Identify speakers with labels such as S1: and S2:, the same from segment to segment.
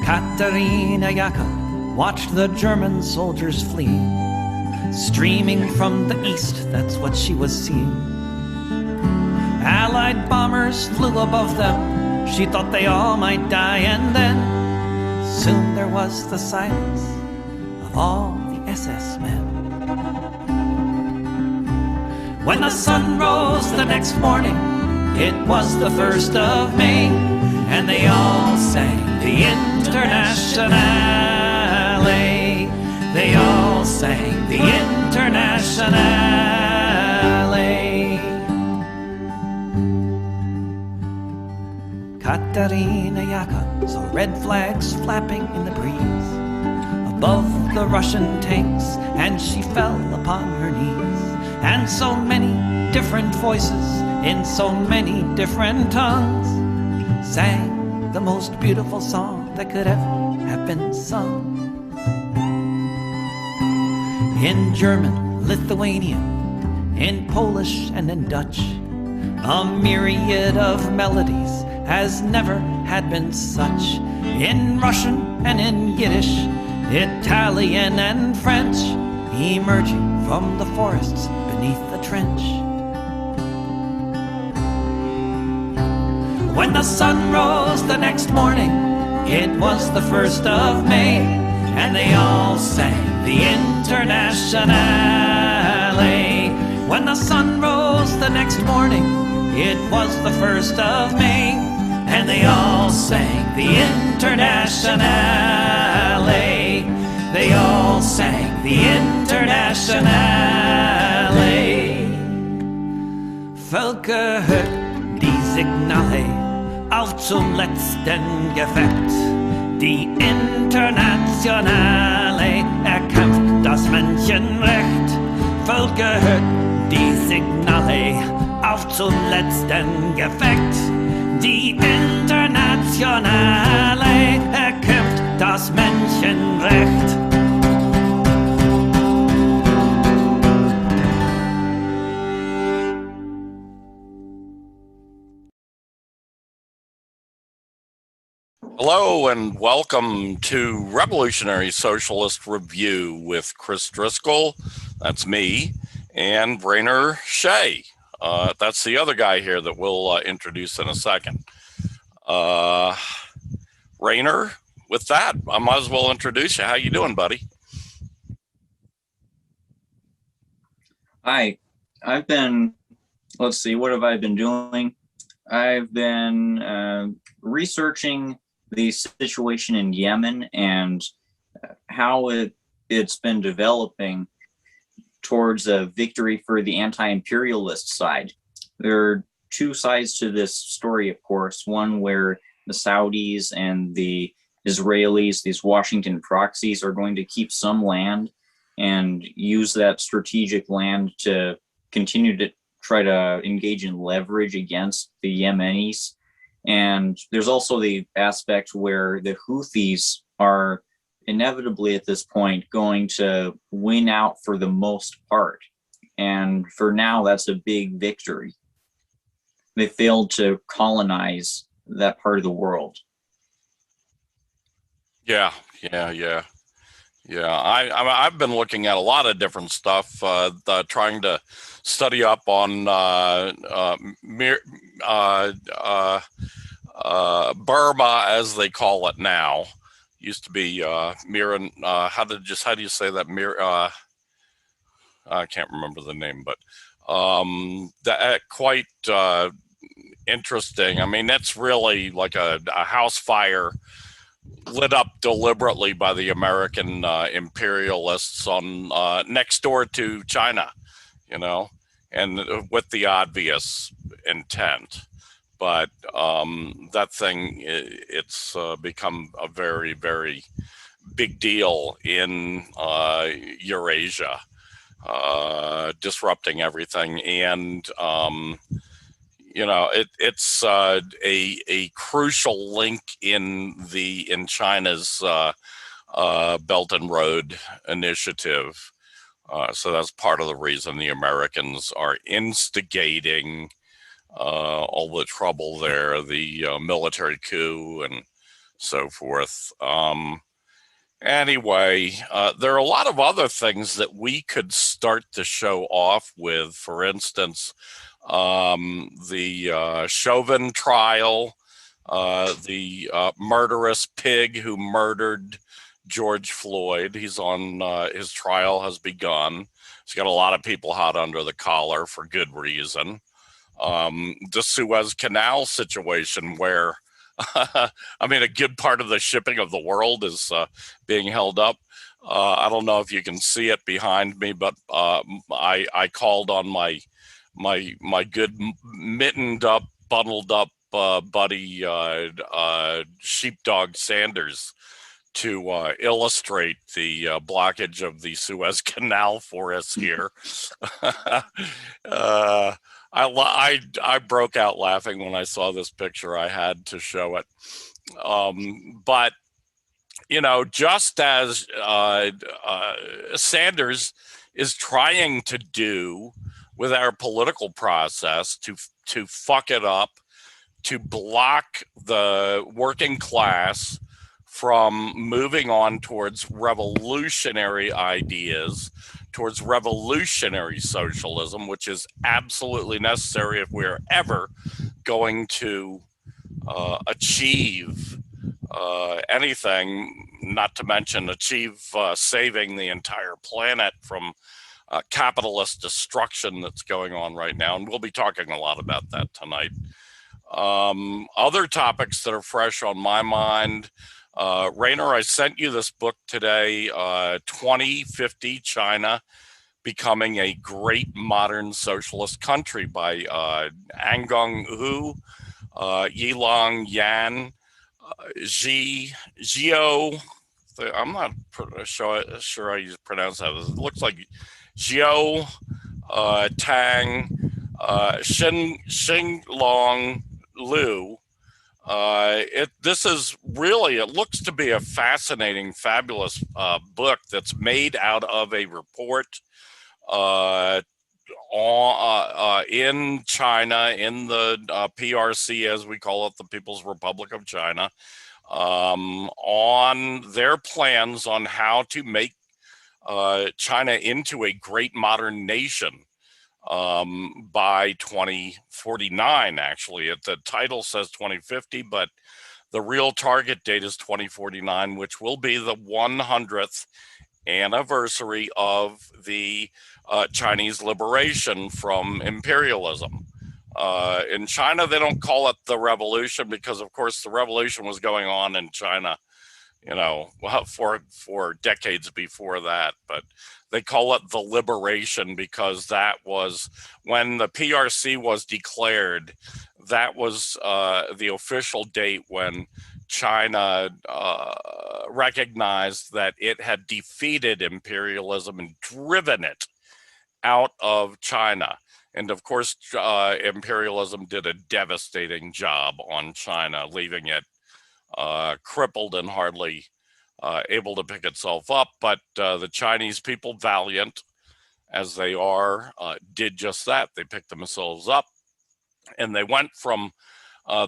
S1: Katerina Jaka watched the German soldiers flee. Streaming from the east, that's what she was seeing. Allied bombers flew above them. She thought they all might die, and then soon there was the silence of all the SS men. When the sun rose the next morning, it was the 1st of May, and they all sang the Internationale. They all sang the Internationale. Katerina Jaka saw red flags flapping in the breeze above the Russian tanks, and she fell upon her knees. And so many different voices in so many different tongues sang the most beautiful song that could ever have been sung. In German, Lithuanian, in Polish and in Dutch, a myriad of melodies has never had been such. In Russian and in Yiddish, Italian and French, emerging from the forests beneath the trench. When the sun rose the next morning, it was the 1st of May, and they all sang the Internationale. When the sun rose the next morning, it was the 1st of May, and they all sang the Internationale. They all sang the Internationale. Völker hört die Signale auf zum letzten Gefecht. Die Internationale erkämpft das Menschenrecht. Völker hört die Signale auf zum letzten Gefecht. Die Internationale erkämpft das Menschenrecht.
S2: Hello and welcome to Revolutionary Socialist Review with Chris Driscoll, that's me, and Rainer Shea. That's the other guy here that we'll introduce in a second. Rainer, with that, I might as well introduce you. How you doing, buddy?
S3: Hi, I've been, let's see, what have I been doing? I've been researching the situation in Yemen and how it's been developing towards a victory for the anti-imperialist side. There are two sides to this story, of course. One where the Saudis and the Israelis, these Washington proxies, are going to keep some land and use that strategic land to continue to try to engage in leverage against the Yemenis. And there's also the aspect where the Houthis are inevitably at this point going to win out for the most part. And for now, that's a big victory. They failed to colonize that part of the world.
S2: Yeah. I've been looking at a lot of different stuff, trying to study up on Burma, as they call it now. Used to be Miran. How do you say that? I can't remember the name, but quite interesting. I mean, that's really like a house fire lit up deliberately by the American imperialists on next door to China, you know, and with the obvious intent. But that thing, it's become a very, very big deal in Eurasia, disrupting everything. And, you know, it's a crucial link in China's Belt and Road Initiative. So that's part of the reason the Americans are instigating all the trouble there, the military coup and so forth. Anyway, there are a lot of other things that we could start to show off with. For instance, the Chauvin trial, the murderous pig who murdered George Floyd. He's on, his trial has begun. He's got a lot of people hot under the collar for good reason. The Suez Canal situation, where I mean, a good part of the shipping of the world is being held up. I don't know if you can see it behind me, but I called on my good mittened up, bundled up buddy Sheepdog Sanders to illustrate the blockage of the Suez Canal for us here. I broke out laughing when I saw this picture. I had to show it. But, you know, just as Sanders is trying to do with our political process to fuck it up, to block the working class from moving on towards revolutionary ideas, towards revolutionary socialism, which is absolutely necessary if we're ever going to achieve anything, not to mention achieve saving the entire planet from capitalist destruction that's going on right now. And we'll be talking a lot about that tonight. Other topics that are fresh on my mind. Rainer, I sent you this book today, 2050 China Becoming a Great Modern Socialist Country by Angong Hu, Yilong Yan, Zhio, I'm not sure how you pronounce that. It looks like Zhio Tang, Xing Long Liu. This is really, it looks to be a fascinating, fabulous book that's made out of a report in China, in the PRC, as we call it, the People's Republic of China, on their plans on how to make China into a great modern nation by 2049. Actually, the title says 2050, but the real target date is 2049, which will be the 100th anniversary of the Chinese liberation from imperialism. In China, they don't call it the revolution because, of course, the revolution was going on in China, you know, for decades before that. But they call it the liberation because that was when the PRC was declared. That was the official date when China recognized that it had defeated imperialism and driven it out of China. And of course, imperialism did a devastating job on China, leaving it crippled and hardly able to pick itself up. But the Chinese people, valiant as they are, did just that. They picked themselves up, and they went from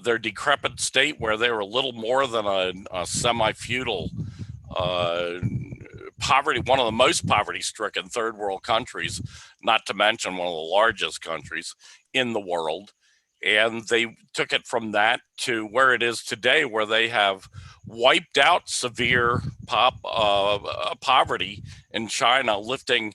S2: their decrepit state, where they were little more than a semi-feudal poverty, one of the most poverty-stricken third world countries, not to mention one of the largest countries in the world. And they took it from that to where it is today, where they have wiped out severe poverty in China, lifting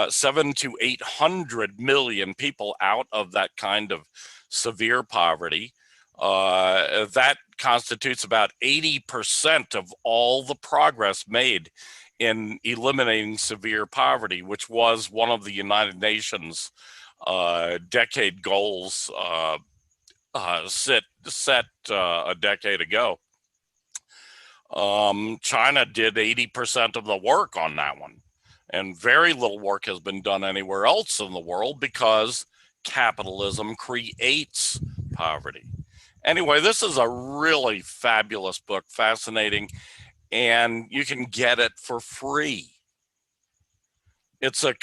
S2: 700 to 800 million people out of that kind of severe poverty. That constitutes about 80% of all the progress made in eliminating severe poverty, which was one of the United Nations decade goals set a decade ago. China did 80% of the work on that one, and very little work has been done anywhere else in the world because capitalism creates poverty. Anyway, this is a really fabulous book, fascinating, and you can get it for free. It's a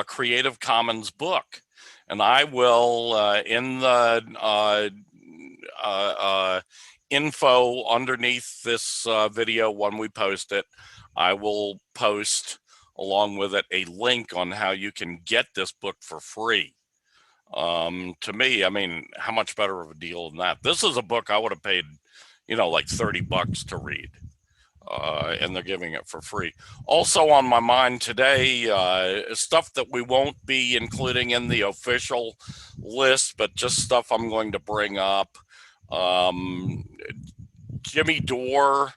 S2: Creative Commons book, and I will in the info underneath this video when we post it. I will post along with it a link on how you can get this book for free. To me, I mean, how much better of a deal than that? This is a book I would have paid, like $30 to read. And they're giving it for free. Also on my mind today, stuff that we won't be including in the official list, but just stuff I'm going to bring up. Jimmy Dore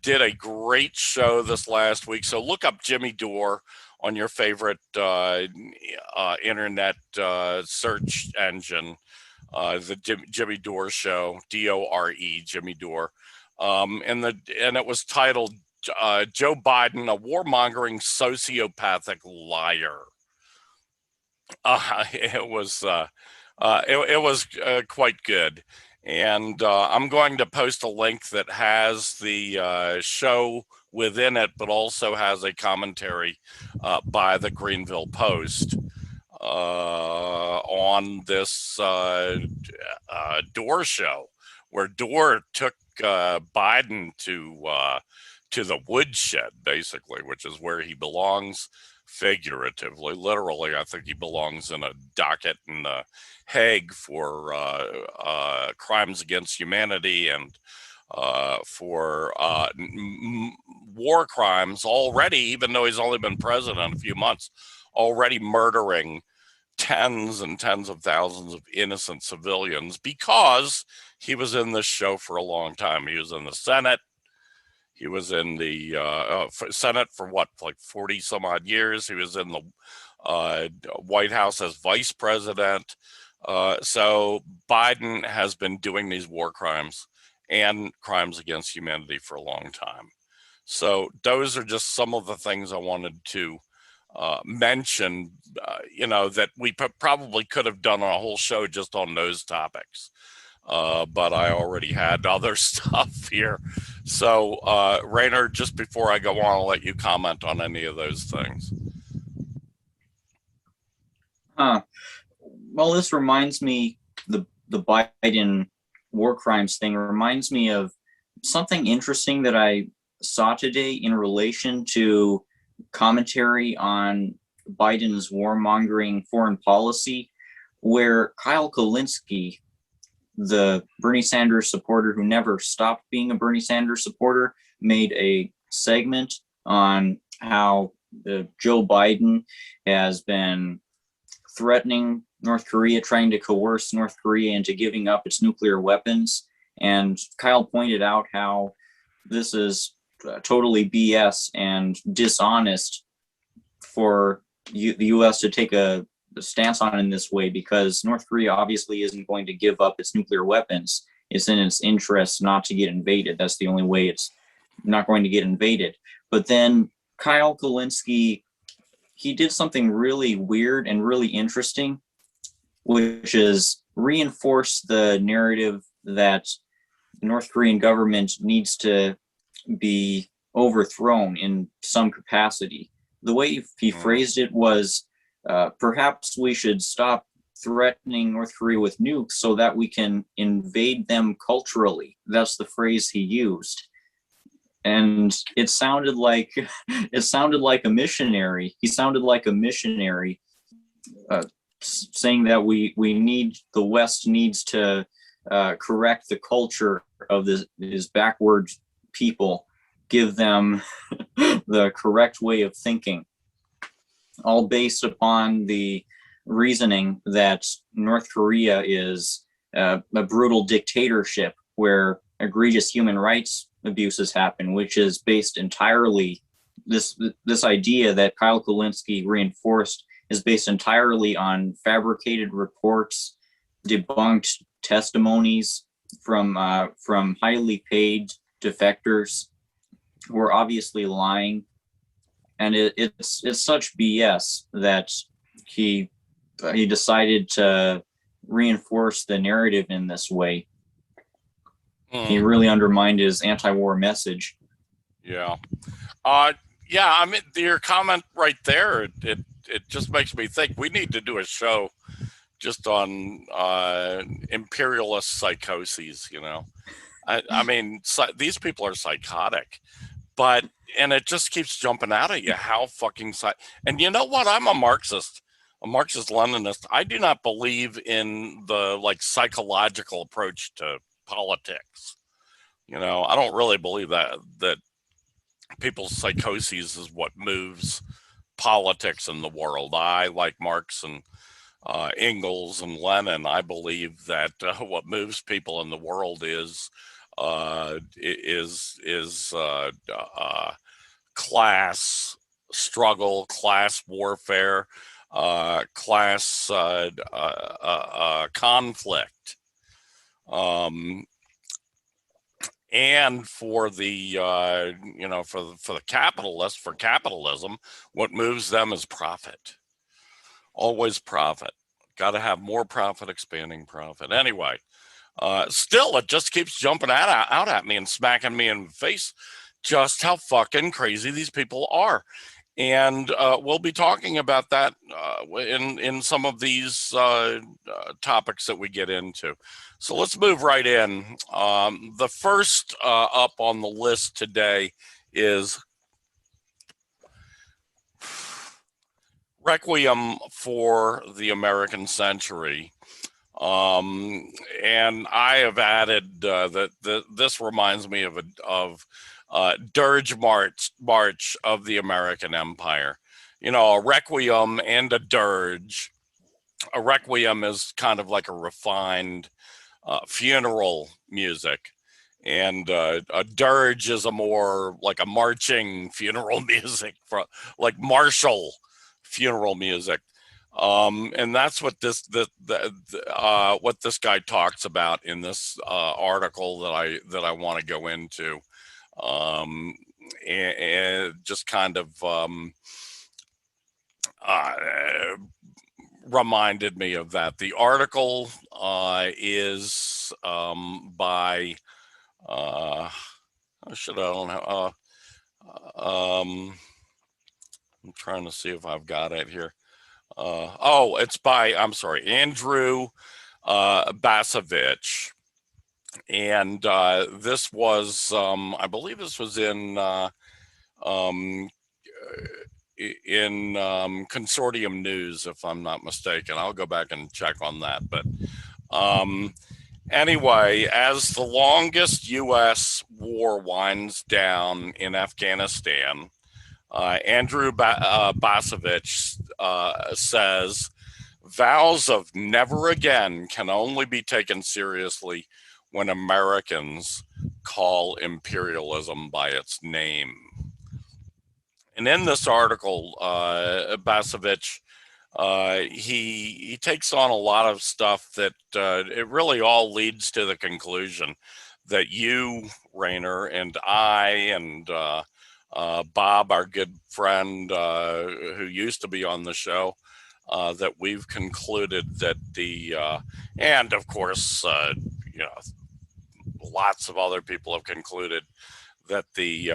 S2: did a great show this last week. So look up Jimmy Dore on your favorite internet search engine, the Jimmy Dore show, D-O-R-E, Jimmy Dore. And it was titled Joe Biden, a warmongering sociopathic liar. It was quite good. And I'm going to post a link that has the show within it, but also has a commentary by the Greenville Post on this Dore show, where Dore took Biden to the woodshed, basically, which is where he belongs figuratively. Literally, I think he belongs in a docket in the Hague for crimes against humanity and for war crimes already, even though he's only been president a few months, already murdering tens and tens of thousands of innocent civilians because he was in this show for a long time. He was in the Senate. He was in the Senate for what, like 40 some odd years. He was in the White House as vice president. So Biden has been doing these war crimes and crimes against humanity for a long time. So those are just some of the things I wanted to mention, that we probably could have done a whole show just on those topics. But I already had other stuff here. So, Rainer, just before I go on, I'll let you comment on any of those things.
S3: Well, this reminds me, the Biden war crimes thing reminds me of something interesting that I saw today in relation to commentary on Biden's warmongering foreign policy, where Kyle Kulinski, the Bernie Sanders supporter who never stopped being a Bernie Sanders supporter, made a segment on how Joe Biden has been threatening North Korea, trying to coerce North Korea into giving up its nuclear weapons. And Kyle pointed out how this is totally BS and dishonest for the U.S. to take a stance on in this way, because North Korea obviously isn't going to give up its nuclear weapons. It's in its interest not to get invaded. That's the only way it's not going to get invaded. But then Kyle Kulinski, he did something really weird and really interesting, which is reinforce the narrative that the North Korean government needs to be overthrown in some capacity. The way he phrased it was, perhaps we should stop threatening North Korea with nukes so that we can invade them culturally. That's the phrase he used. And it sounded like a missionary. He sounded like a missionary, saying that the West needs to correct the culture of this backward people, give them the correct way of thinking, all based upon the reasoning that North Korea is a brutal dictatorship where egregious human rights abuses happen, which is based entirely, this idea that Kyle Kulinski reinforced is based entirely on fabricated reports, debunked testimonies from highly paid defectors who are obviously lying. And it's such BS that he decided to reinforce the narrative in this way. He really undermined his anti-war message.
S2: Yeah. Yeah, I mean, your comment right there, it just makes me think we need to do a show just on imperialist psychoses. I mean, these people are psychotic, but and it just keeps jumping out at you how fucking and you know what? I'm a Marxist Leninist. I do not believe in the like psychological approach to politics. I don't really believe that people's psychoses is what moves politics in the world. I, like Marx and Engels and Lenin, I believe that what moves people in the world is class struggle, class warfare, class conflict. And for the for the capitalists, for capitalism, what moves them is profit. Always profit. Got to have more profit, expanding profit. Anyway, still, it just keeps jumping out at me and smacking me in the face just how fucking crazy these people are. And we'll be talking about that in some of these topics that we get into. So let's move right in. The first up on the list today is Requiem for the American Century. And I have added that this reminds me of Dirge March of the American Empire. A Requiem and a Dirge. A Requiem is kind of like a refined funeral music, and a Dirge is a more like a marching funeral music, for like martial funeral music. And that's what what this guy talks about in this article that I want to go into. And just kind of reminded me of that. The article is by I'm trying to see if I've got it here. It's by Andrew Basovich. And this was, I believe this was in Consortium News, if I'm not mistaken. I'll go back and check on that. But anyway, as the longest U.S. war winds down in Afghanistan, Andrew Basovich says, vows of never again can only be taken seriously when Americans call imperialism by its name. And in this article, Basovich, he takes on a lot of stuff that it really all leads to the conclusion that you, Rainer, and I, and Bob, our good friend who used to be on the show, that we've concluded that and of course, lots of other people have concluded that the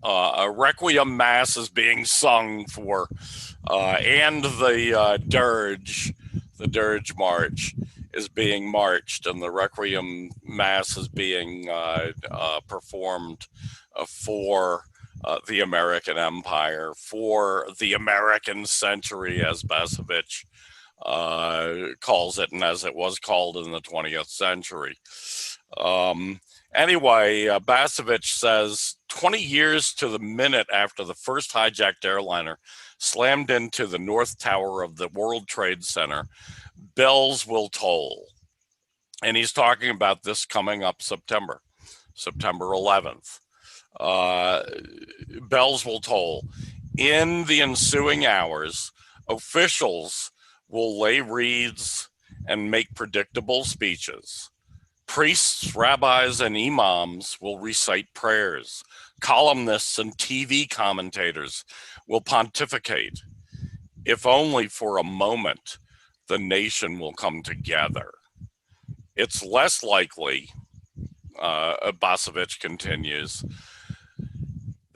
S2: Requiem Mass is being sung for, and the Dirge March is being marched, and the Requiem Mass is being performed for the American Empire, for the American century, as Basovich calls it, and as it was called in the 20th century. Anyway, Basovich says 20 years to the minute after the first hijacked airliner slammed into the North Tower of the World Trade Center, bells will toll. And he's talking about this coming up September 11th. Bells will toll. In the ensuing hours, officials will lay wreaths and make predictable speeches. Priests, rabbis, and imams will recite prayers. Columnists and TV commentators will pontificate. If only for a moment, the nation will come together. It's less likely, Basovich continues,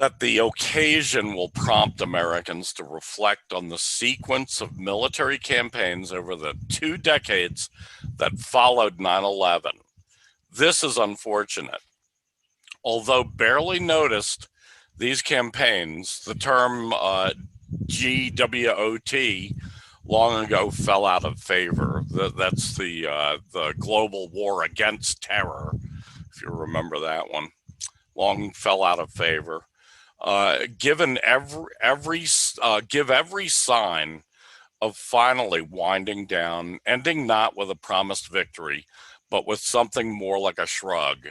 S2: that the occasion will prompt Americans to reflect on the sequence of military campaigns over the 2 decades that followed 9/11. This is unfortunate. Although barely noticed, these campaigns, the term GWOT, long ago fell out of favor. That's the global war against terror, if you remember that one. Long fell out of favor. Give every sign of finally winding down, ending not with a promised victory, but with something more like a shrug.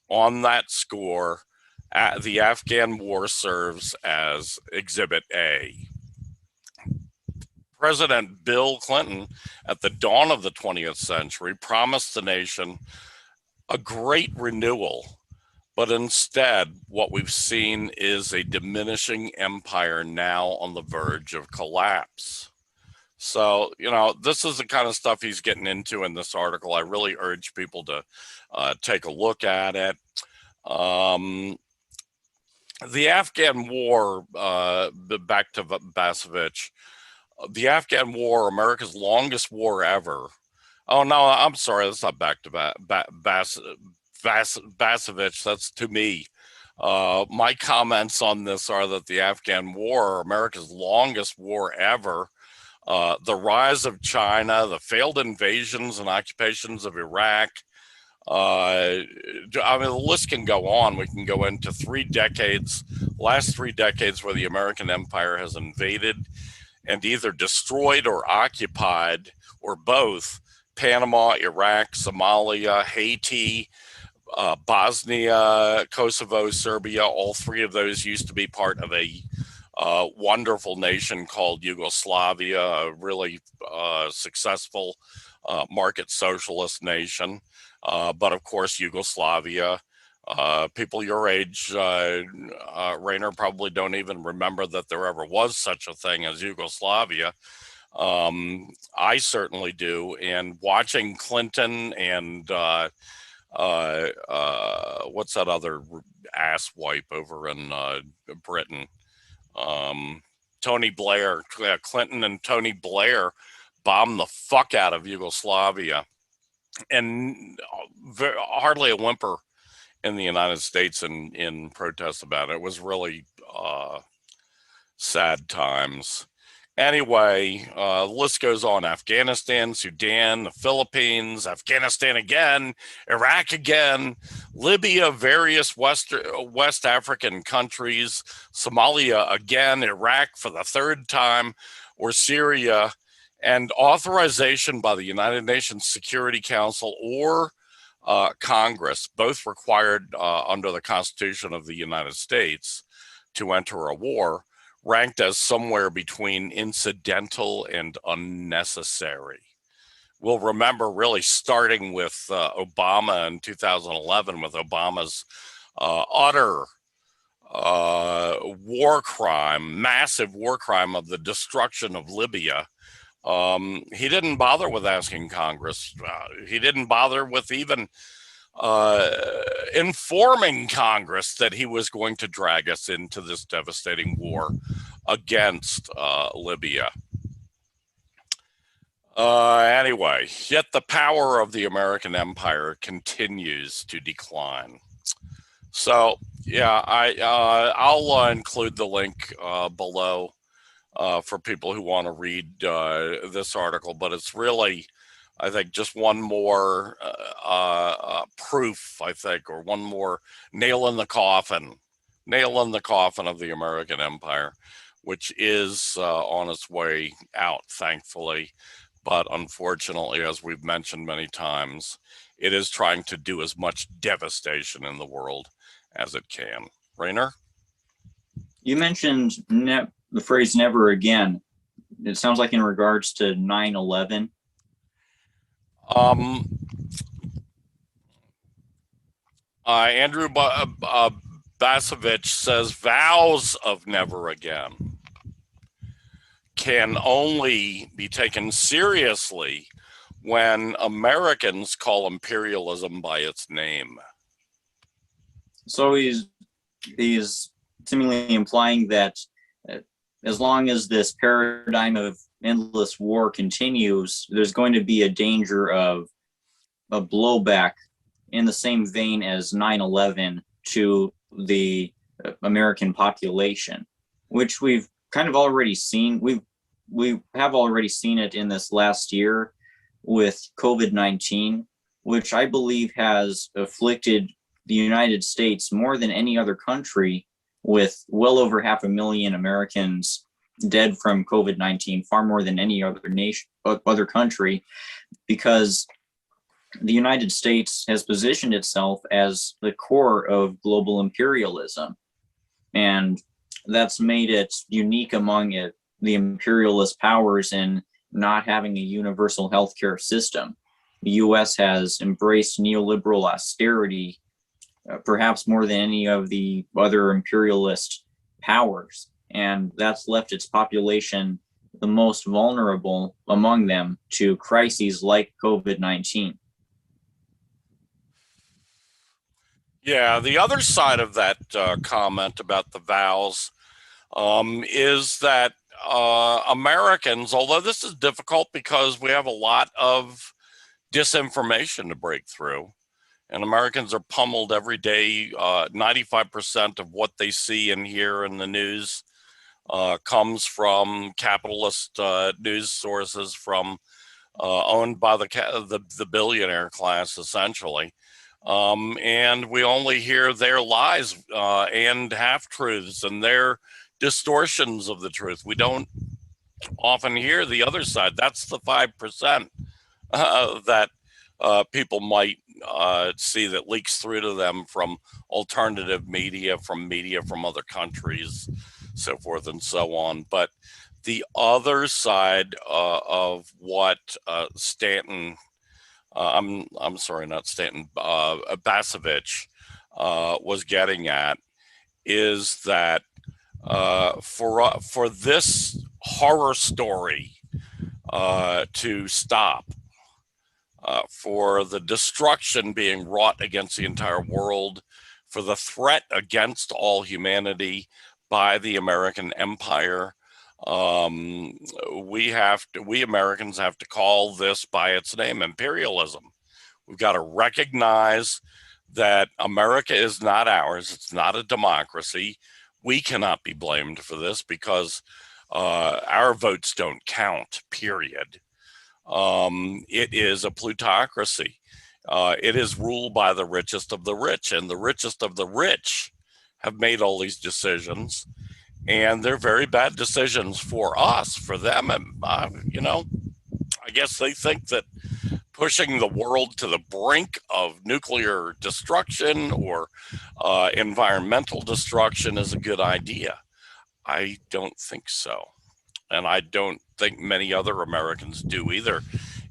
S2: On that score, the Afghan war serves as Exhibit A. President Bill Clinton, at the dawn of the 20th century, promised the nation a great renewal. But instead, what we've seen is a diminishing empire now on the verge of collapse. So, this is the kind of stuff he's getting into in this article. I really urge people to take a look at it. The Afghan war, back to Basevich, the Afghan war, America's longest war ever. Oh, no, I'm sorry. That's not back to Basevich. That's to me. My comments on this are that the Afghan war, America's longest war ever, the rise of China, the failed invasions and occupations of Iraq. The list can go on. We can go into 3 decades, last 3 decades, where the American empire has invaded and either destroyed or occupied, or both, Panama, Iraq, Somalia, Haiti, Bosnia, Kosovo, Serbia. All 3 of those used to be part of a wonderful nation called Yugoslavia, a really successful market socialist nation. But of course, Yugoslavia, people your age, Rainer, probably don't even remember that there ever was such a thing as Yugoslavia. I certainly do. And watching Clinton and what's that other ass wipe over in Britain? Tony Blair, Clinton and Tony Blair bombed the fuck out of Yugoslavia, and hardly a whimper in the United States in protest about it. It was really sad times. Anyway, the list goes on. Afghanistan, Sudan, the Philippines, Afghanistan again, Iraq again, Libya, various West African countries, Somalia again, Iraq for the 3rd time, or Syria, and authorization by the United Nations Security Council or Congress, both required under the Constitution of the United States to enter a war, ranked as somewhere between incidental and unnecessary. We'll remember really starting with Obama in 2011, with Obama's utter war crime, massive war crime of the destruction of Libya. He didn't bother with asking Congress. He didn't bother with even informing Congress that he was going to drag us into this devastating war against Libya. Anyway, yet the power of the American empire continues to decline. So, yeah, I'll include the link below for people who want to read this article, but it's really, I think, just one more proof, I think, or one more nail in the coffin of the American empire, which is on its way out, thankfully. But unfortunately, as we've mentioned many times, it is trying to do as much devastation in the world as it can. Rainer?
S3: You mentioned the phrase "never again." It sounds like in regards to 9/11.
S2: Andrew Basevich says vows of never again can only be taken seriously when Americans call imperialism by its name.
S3: So he's seemingly implying that as long as this paradigm of endless war continues, there's going to be a danger of a blowback in the same vein as 9/11 to the American population, which we've kind of already seen. We have already seen it in this last year with COVID-19, which I believe has afflicted the United States more than any other country, with well over 500,000 Americans dead from COVID-19, far more than any other nation, other country, because the United States has positioned itself as the core of global imperialism. And that's made it unique among the imperialist powers in not having a universal healthcare system. The US has embraced neoliberal austerity, perhaps more than any of the other imperialist powers. And that's left its population the most vulnerable among them to crises like COVID-19.
S2: Yeah, the other side of that comment about the vows is that Americans, although this is difficult because we have a lot of disinformation to break through, and Americans are pummeled every day. 95% of what they see and hear in the news comes from capitalist news sources, from owned by the billionaire class, essentially. And we only hear their lies and half-truths and their distortions of the truth. We don't often hear the other side. That's the 5% that people might see that leaks through to them from alternative media from other countries, so forth and so on. But the other side of what Stanton, I'm sorry, not Stanton, Basevich was getting at is that for this horror story to stop, for the destruction being wrought against the entire world, for the threat against all humanity by the American empire, we Americans have to call this by its name, imperialism. We've got to recognize that America is not ours. It's not a democracy. We cannot be blamed for this because our votes don't count, period. It is a plutocracy. It is ruled by the richest of the rich, and the richest of the rich have made all these decisions, and they're very bad decisions for us, for them. And, I guess they think that pushing the world to the brink of nuclear destruction or environmental destruction is a good idea. I don't think so. And I don't think many other Americans do either.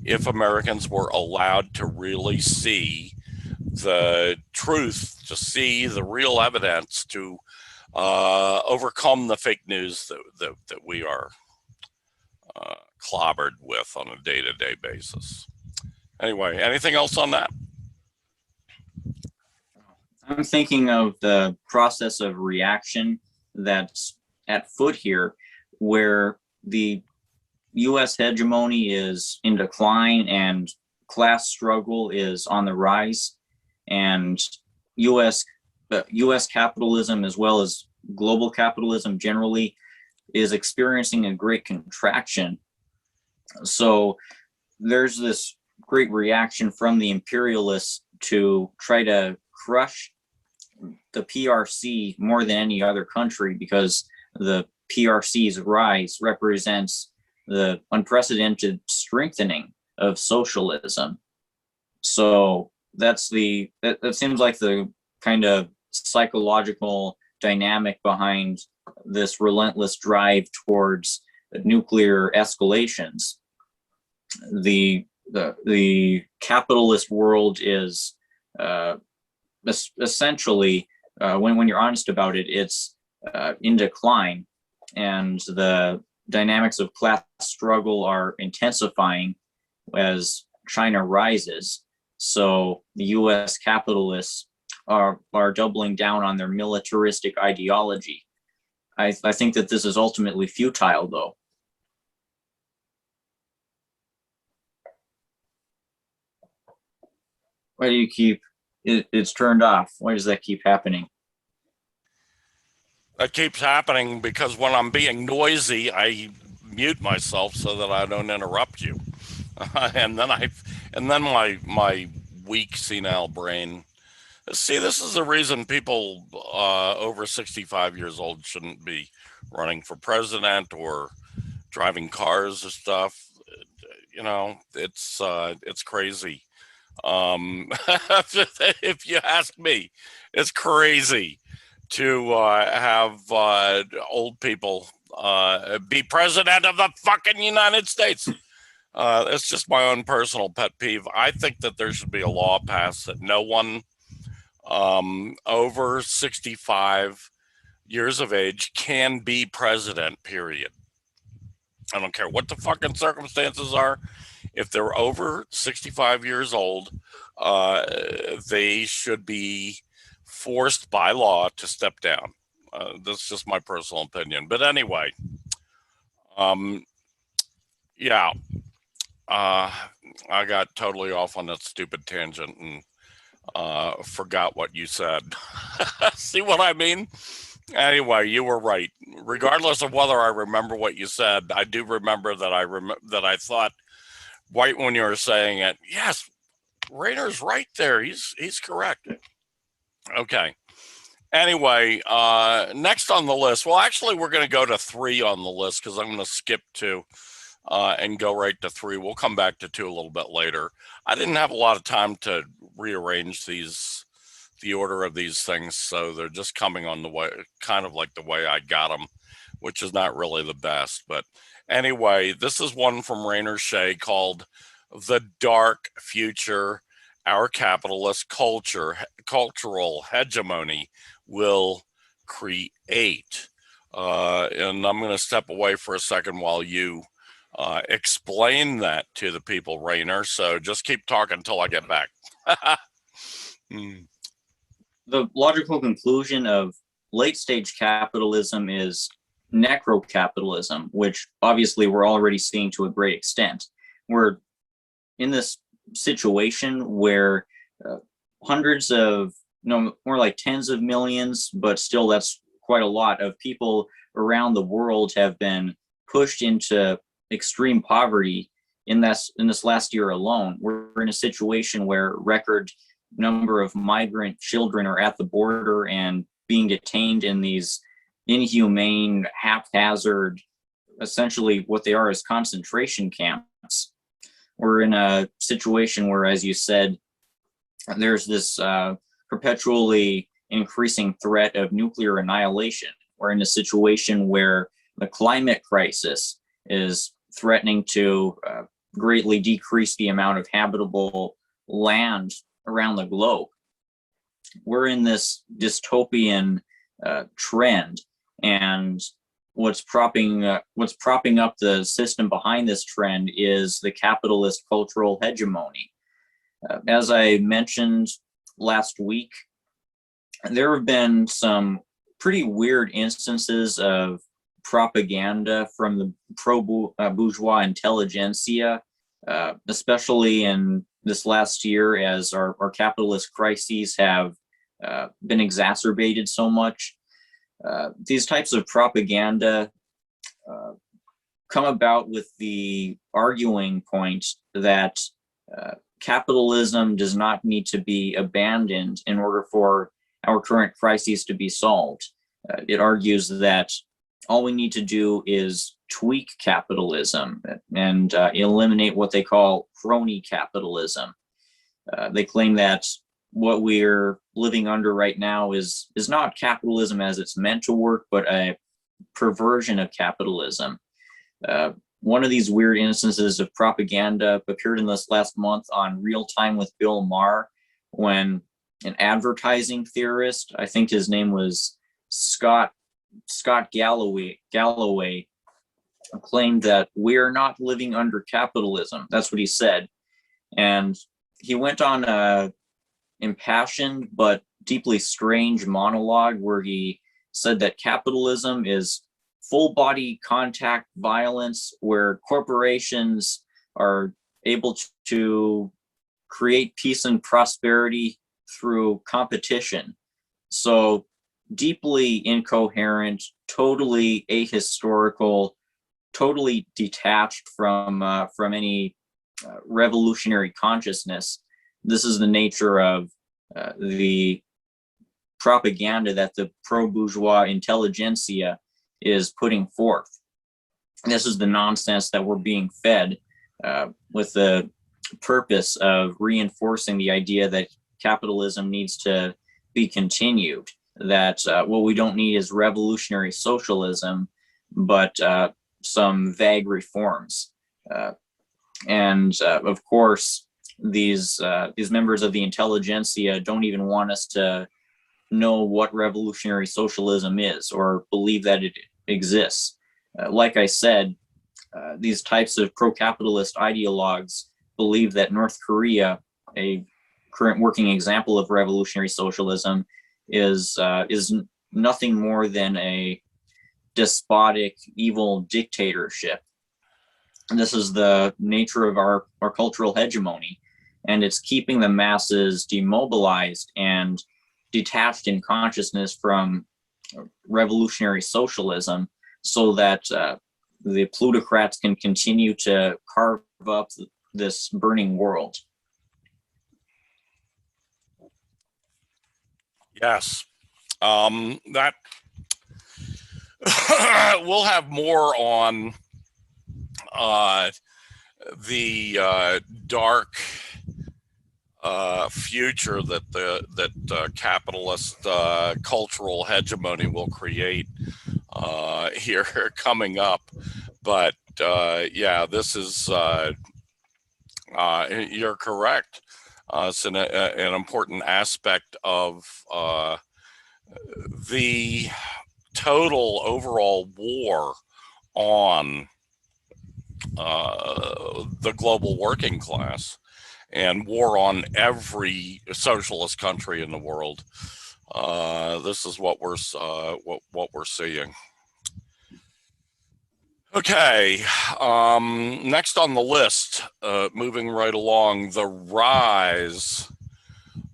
S2: If Americans were allowed to really see the truth, to see the real evidence, to overcome the fake news that we are clobbered with on a day-to-day basis. Anyway, anything else on that?
S3: I'm thinking of the process of reaction that's at foot here, where the US hegemony is in decline and class struggle is on the rise, and US capitalism, as well as global capitalism generally, is experiencing a great contraction. So there's this great reaction from the imperialists to try to crush the PRC more than any other country, because the PRC's rise represents the unprecedented strengthening of socialism. So that seems like the kind of psychological dynamic behind this relentless drive towards nuclear escalations. The capitalist world is essentially, when you're honest about it, it's in decline, and the dynamics of class struggle are intensifying as China rises. So the US capitalists are doubling down on their militaristic ideology. I think that this is ultimately futile, though. Why do you keep it's turned off? Why does that keep happening?
S2: That keeps happening because when I'm being noisy, I mute myself so that I don't interrupt you. and then my weak senile brain. See, this is the reason people over 65 years old shouldn't be running for president or driving cars or stuff. You know, it's crazy. If you ask me, it's crazy to have old people be president of the fucking United States. It's just my own personal pet peeve. I think that there should be a law passed that no one over 65 years of age can be president, period. I don't care what the fucking circumstances are. If they're over 65 years old, they should be forced by law to step down. That's just my personal opinion. But anyway, yeah, I got totally off on that stupid tangent and forgot what you said. See what I mean? Anyway, you were right. Regardless of whether I remember what you said, I do remember that I thought right when you were saying it. Yes, Rayner's right there. He's correct. Okay. Anyway, next on the list. Well, actually, we're going to go to 3 on the list because I'm going to skip 2 and go right to 3. We'll come back to 2 a little bit later. I didn't have a lot of time to rearrange the order of these things, so they're just coming on the way, kind of like the way I got them, which is not really the best. But anyway, this is one from Rainer Shea called "The Dark Future Our Capitalist Cultural Hegemony Will Create." And I'm going to step away for a second while you explain that to the people, Rainer. So just keep talking until I get back.
S3: The logical conclusion of late stage capitalism is necro-capitalism, which obviously we're already seeing to a great extent. We're in this situation where hundreds of, no, more like tens of millions, but still that's quite a lot of people around the world have been pushed into extreme poverty in this last year alone. We're in a situation where record number of migrant children are at the border and being detained in these inhumane, haphazard, essentially what they are is concentration camps. We're in a situation where, as you said, there's this perpetually increasing threat of nuclear annihilation. We're in a situation where the climate crisis is threatening to greatly decrease the amount of habitable land around the globe. We're in this dystopian trend, and what's propping up the system behind this trend is the capitalist cultural hegemony. As I mentioned last week, there have been some pretty weird instances of propaganda from the pro-bourgeois intelligentsia, especially in this last year as our capitalist crises have been exacerbated so much. These types of propaganda come about with the arguing point that capitalism does not need to be abandoned in order for our current crises to be solved. It argues that all we need to do is tweak capitalism and eliminate what they call crony capitalism. They claim that what we're living under right now is not capitalism as it's meant to work, but a perversion of capitalism. One of these weird instances of propaganda appeared in this last month on Real Time with Bill Maher, when an advertising theorist, I think his name was Scott Galloway, claimed that we're not living under capitalism. That's what he said. And he went on a impassioned but deeply strange monologue where he said that capitalism is full body contact violence, where corporations are able to create peace and prosperity through competition. So deeply incoherent, totally ahistorical, totally detached from any revolutionary consciousness. This is the nature of the propaganda that the pro-bourgeois intelligentsia is putting forth. This is the nonsense that we're being fed with the purpose of reinforcing the idea that capitalism needs to be continued, that what we don't need is revolutionary socialism, but some vague reforms. And of course, these members of the intelligentsia don't even want us to know what revolutionary socialism is or believe that it exists. Like I said, these types of pro-capitalist ideologues believe that North Korea, a current working example of revolutionary socialism, is nothing more than a despotic, evil dictatorship. And this is the nature of our cultural hegemony, and it's keeping the masses demobilized and detached in consciousness from revolutionary socialism, so that the plutocrats can continue to carve up this burning world.
S2: Yes. That we'll have more on the dark future that capitalist cultural hegemony will create here coming up. But yeah, this is you're correct. It's an important aspect of the total overall war on the global working class, and war on every socialist country in the world. This is what we're seeing. Okay, next on the list, moving right along, the rise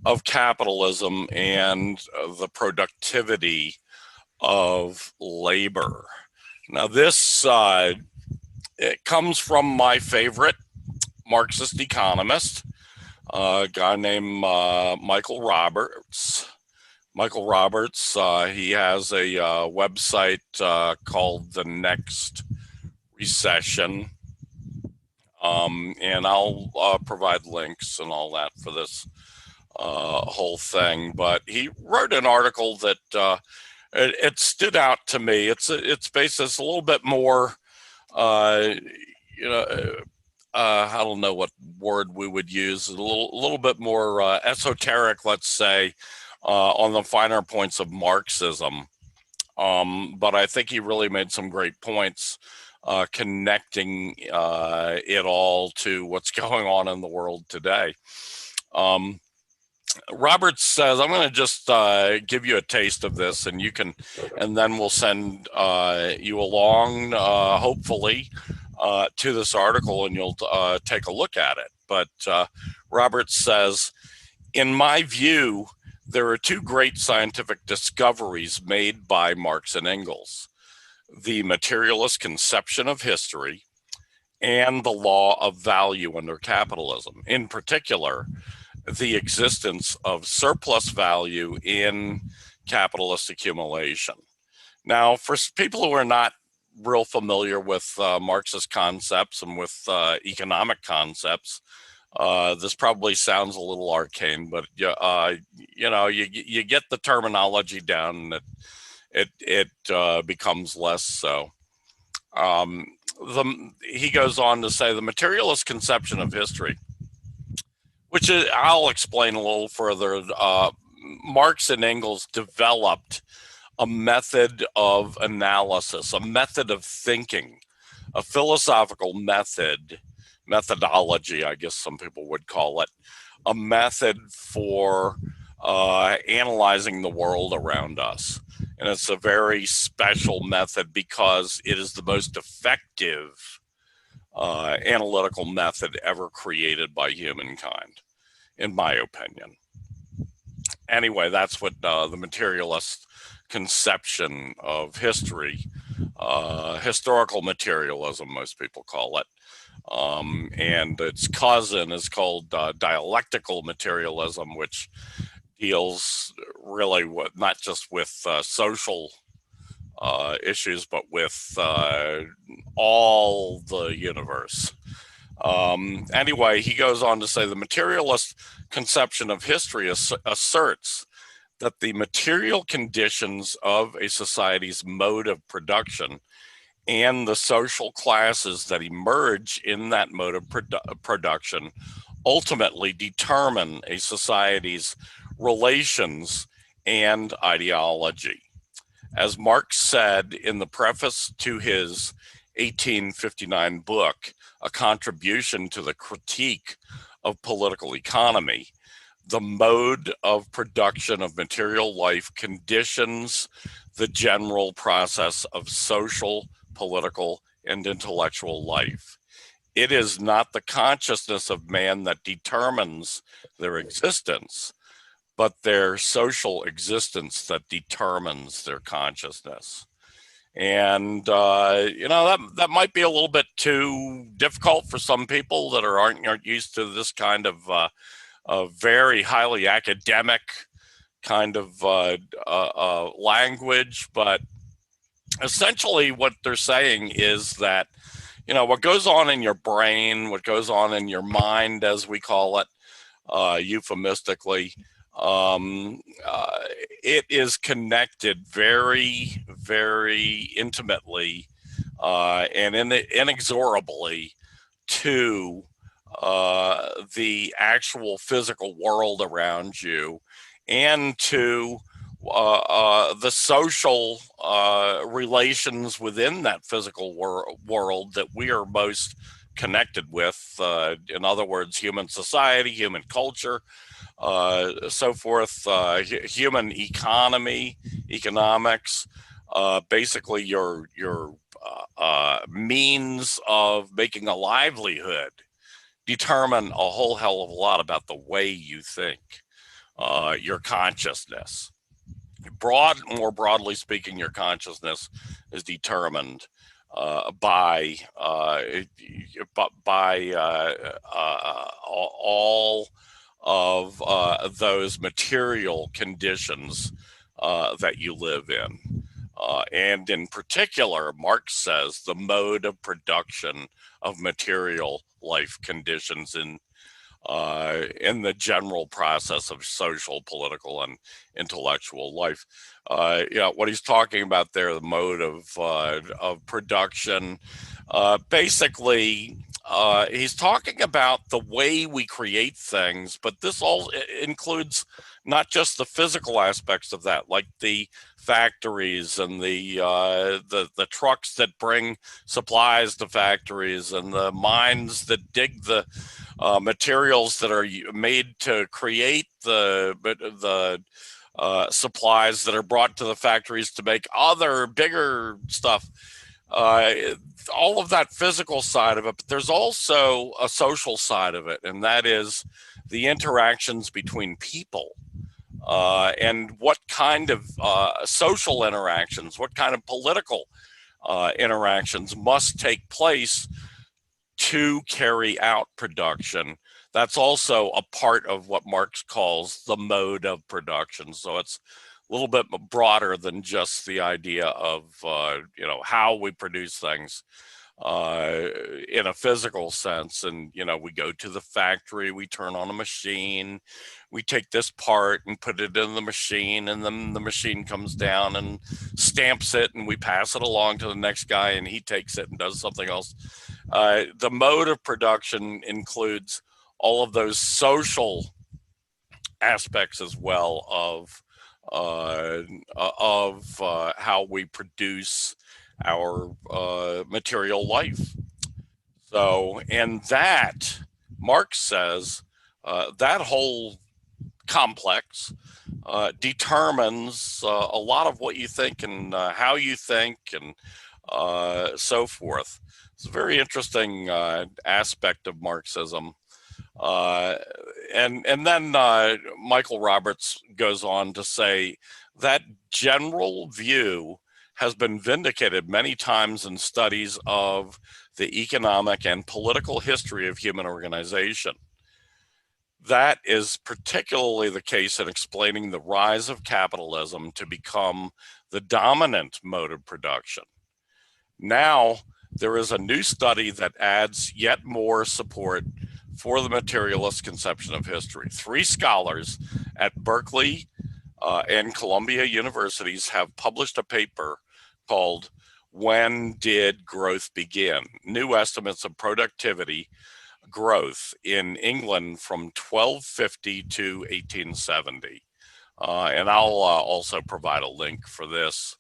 S2: of capitalism and the productivity of labor. Now this it comes from my favorite Marxist economist, a guy named Michael Roberts. Michael Roberts, he has a website called The Next Recession, and I'll provide links and all that for this whole thing. But he wrote an article that it stood out to me. It's based a little bit more, I don't know what word we would use, a little bit more esoteric, let's say, on the finer points of Marxism. But I think he really made some great points connecting it all to what's going on in the world today. Roberts says, I'm going to just give you a taste of this, and then we'll send you along, hopefully, to this article, and you'll take a look at it. But Roberts says, in my view, there are two great scientific discoveries made by Marx and Engels: the materialist conception of history and the law of value under capitalism. In particular, the existence of surplus value in capitalist accumulation. Now, for people who are not real familiar with Marxist concepts and with economic concepts, this probably sounds a little arcane, but you get the terminology down, and it becomes less so. He goes on to say the materialist conception of history, which I'll explain a little further. Marx and Engels developed a method of analysis, a method of thinking, a philosophical methodology, I guess some people would call it, a method for analyzing the world around us. And it's a very special method because it is the most effective analytical method ever created by humankind, in my opinion. Anyway, that's what the materialist conception of history, historical materialism, most people call it. And its cousin is called dialectical materialism, which deals really with, not just with social issues, but with all the universe. Anyway, he goes on to say the materialist conception of history asserts that the material conditions of a society's mode of production and the social classes that emerge in that mode of production ultimately determine a society's relations and ideology. As Marx said in the preface to his 1859 book, A Contribution to the Critique of Political Economy, the mode of production of material life conditions the general process of social, political, and intellectual life. It is not the consciousness of man that determines their existence, but their social existence that determines their consciousness. And that might be a little bit too difficult for some people that aren't used to this kind of very highly academic kind of language. But essentially what they're saying is that, what goes on in your brain, what goes on in your mind, as we call it, euphemistically, it is connected very, very intimately and inexorably to the actual physical world around you, and to the social relations within that physical world that we are most connected with. In other words, human society, human culture, so forth, human economy, economics, basically your means of making a livelihood determine a whole hell of a lot about the way you think, your consciousness. More broadly speaking, your consciousness is determined by all of those material conditions that you live in. And in particular, Marx says the mode of production of material life conditions in the general process of social, political, and intellectual life. What he's talking about there, the mode of production, basically, he's talking about the way we create things, but this all includes not just the physical aspects of that, like the factories and the trucks that bring supplies to factories, and the mines that dig the materials that are made to create the supplies that are brought to the factories to make other bigger stuff. All of that physical side of it, but there's also a social side of it, and that is the interactions between people. And what kind of social interactions, what kind of political interactions must take place to carry out production. That's also a part of what Marx calls the mode of production. So it's a little bit broader than just the idea of how we produce things in a physical sense. And we go to the factory, we turn on a machine, we take this part and put it in the machine, and then the machine comes down and stamps it, and we pass it along to the next guy, and he takes it and does something else. The mode of production includes all of those social aspects as well of how we produce our material life. So, and that, Marx says, that whole complex, determines a lot of what you think and how you think and so forth. It's a very interesting aspect of Marxism. And then Michael Roberts goes on to say that general view has been vindicated many times in studies of the economic and political history of human organization. That is particularly the case in explaining the rise of capitalism to become the dominant mode of production. Now, there is a new study that adds yet more support for the materialist conception of history. 3 scholars at Berkeley and Columbia universities have published a paper called "When Did Growth Begin? New Estimates of Productivity Growth in England from 1250 to 1870." And I'll also provide a link for this,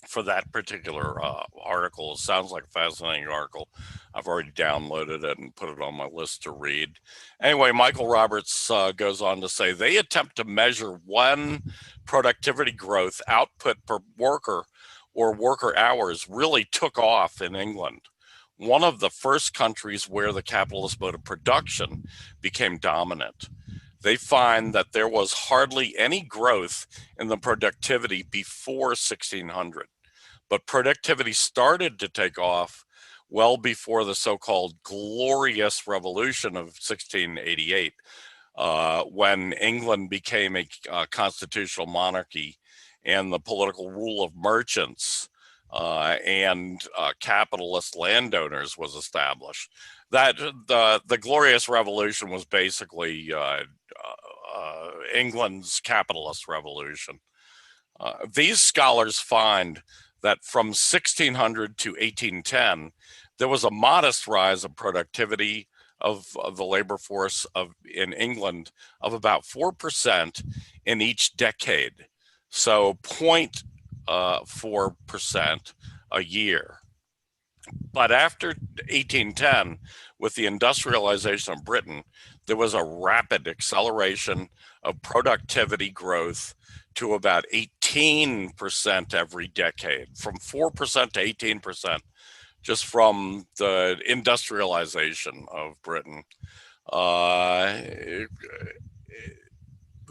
S2: for that particular article. It sounds like a fascinating article. I've already downloaded it and put it on my list to read. Anyway, Michael Roberts goes on to say they attempt to measure when productivity growth, output per worker, or worker hours really took off in England, one of the first countries where the capitalist mode of production became dominant. They find that there was hardly any growth in the productivity before 1600, but productivity started to take off well before the so-called Glorious Revolution of 1688, when England became a constitutional monarchy and the political rule of merchants and capitalist landowners was established. That the Glorious Revolution was basically England's capitalist revolution. These scholars find that from 1600 to 1810, there was a modest rise of productivity of the labor force in England of about 4% in each decade. So 0.4% a year. But after 1810, with the industrialization of Britain, there was a rapid acceleration of productivity growth to about 18% every decade, from 4% to 18%, just from the industrialization of Britain.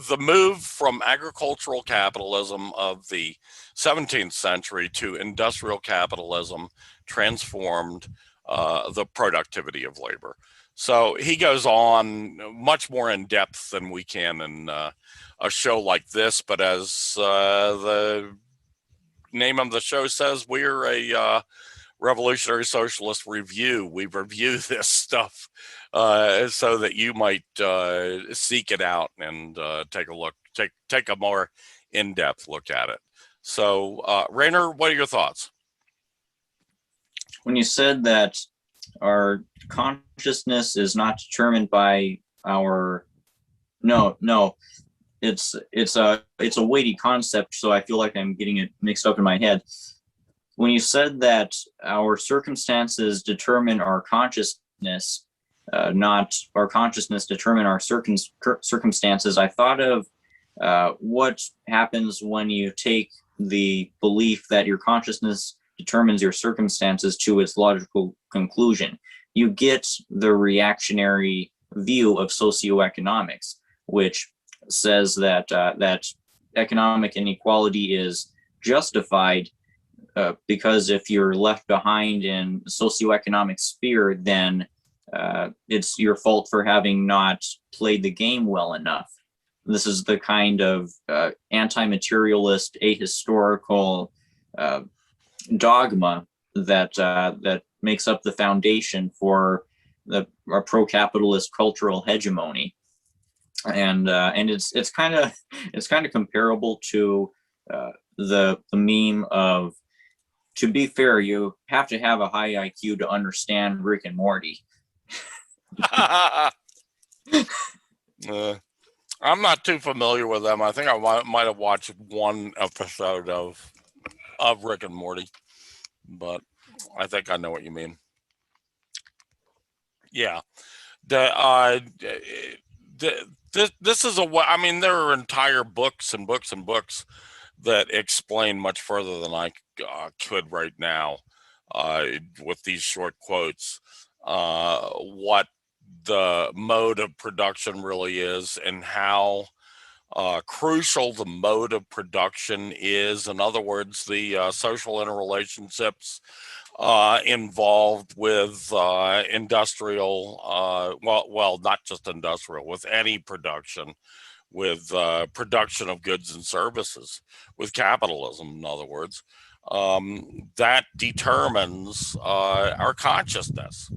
S2: The move from agricultural capitalism of the 17th century to industrial capitalism transformed the productivity of labor. So he goes on much more in depth than we can in a show like this, but as the name of the show says, we're a Revolutionary Socialist review. We review this stuff so that you might seek it out and take a look, take a more in-depth look at it. So, Rainer, what are your thoughts?
S3: When you said that our consciousness is not determined by our it's a weighty concept, so I feel like I'm getting it mixed up in my head. When you said that our circumstances determine our consciousness, not our consciousness determine our circumstances, I thought of what happens when you take the belief that your consciousness determines your circumstances to its logical conclusion. You get the reactionary view of socioeconomics, which says that that economic inequality is justified because if you're left behind in socioeconomic sphere, then it's your fault for having not played the game well enough. This is the kind of anti-materialist, ahistorical dogma that makes up the foundation for our pro-capitalist cultural hegemony, and it's kind of comparable to the meme of, to be fair, you have to have a high IQ to understand Rick and Morty.
S2: I'm not too familiar with them. I think I might have watched one episode of Rick and Morty, but I think I know what you this is I mean, there are entire books and books and books that explain much further than I could right now, with these short quotes, what the mode of production really is and how crucial the mode of production is. In other words, the social interrelationships involved with industrial, well, not just industrial, with any production, with production of goods and services, with capitalism, in other words, that determines our consciousness.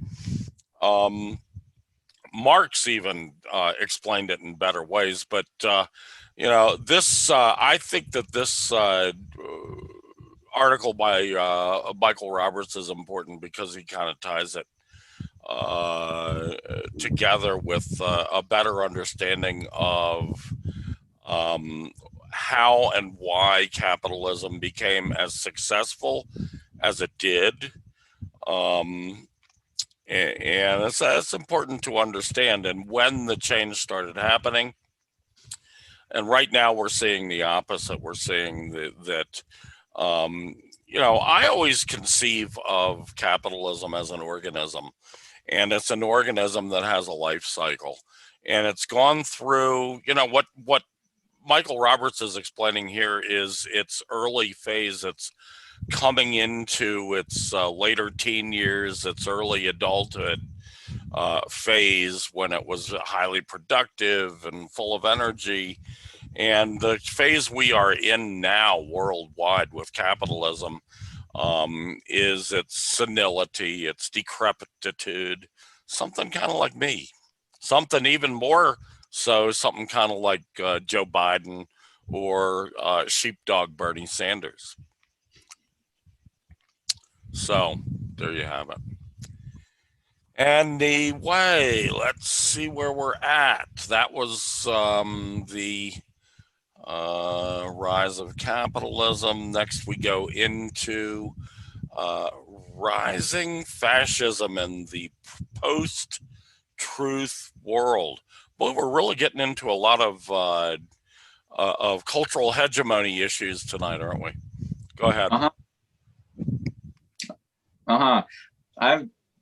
S2: Marx even explained it in better ways, but this I think that this article by Michael Roberts is important because he kind of ties it together with a better understanding of how and why capitalism became as successful as it did. And it's important to understand, and when the change started happening. And right now we're seeing the opposite. We're seeing that I always conceive of capitalism as an organism, and it's an organism that has a life cycle, and it's gone through, what Michael Roberts is explaining here is its early phase. It's coming into its later teen years, its early adulthood phase, when it was highly productive and full of energy. And the phase we are in now worldwide with capitalism is its senility, its decrepitude, something kind of like me, something even more so, something kind of like Joe Biden or sheepdog Bernie Sanders. So there you have it. Anyway, let's see where we're at. That was the rise of capitalism. Next, we go into rising fascism in the post-truth world. Boy, we're really getting into a lot of cultural hegemony issues tonight, aren't we? Go ahead.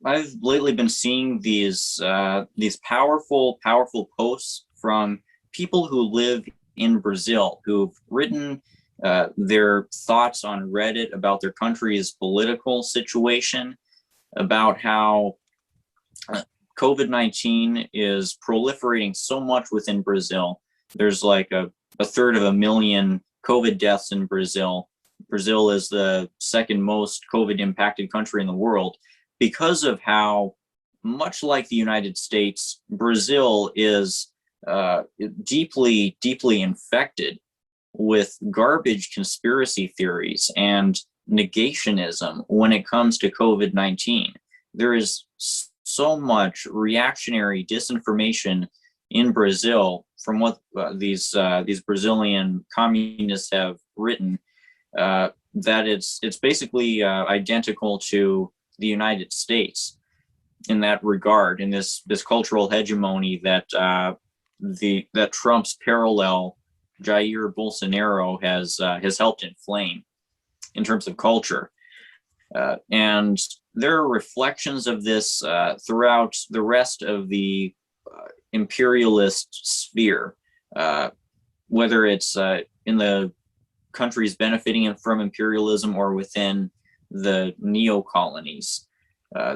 S3: I've lately been seeing these powerful posts from people who live in Brazil, who've written their thoughts on Reddit about their country's political situation, about how COVID-19 is proliferating so much within Brazil. There's like a third of a million COVID deaths in Brazil. Brazil is the second most COVID impacted country in the world, because of how, much like the United States, Brazil is deeply infected with garbage conspiracy theories and negationism when it comes to COVID-19. There is so much reactionary disinformation in Brazil from what these Brazilian communists have written, that it's basically identical to the United States in that regard, in this cultural hegemony that that Trump's parallel Jair Bolsonaro has helped inflame in terms of culture. And there are reflections of this throughout the rest of the imperialist sphere, whether it's in the countries benefiting from imperialism or within the neo-colonies.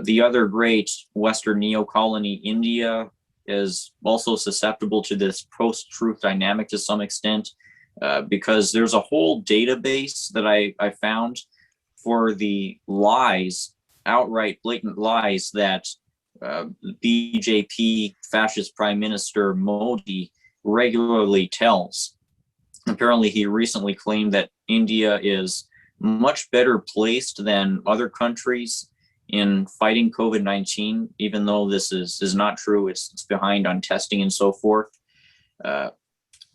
S3: The other great Western neo-colony, India, is also susceptible to this post-truth dynamic to some extent, because there's a whole database that I found for the lies, outright blatant lies, that BJP fascist Prime Minister Modi regularly tells. Apparently, he recently claimed that India is much better placed than other countries in fighting COVID-19, even though this is not true. It's behind on testing and so forth.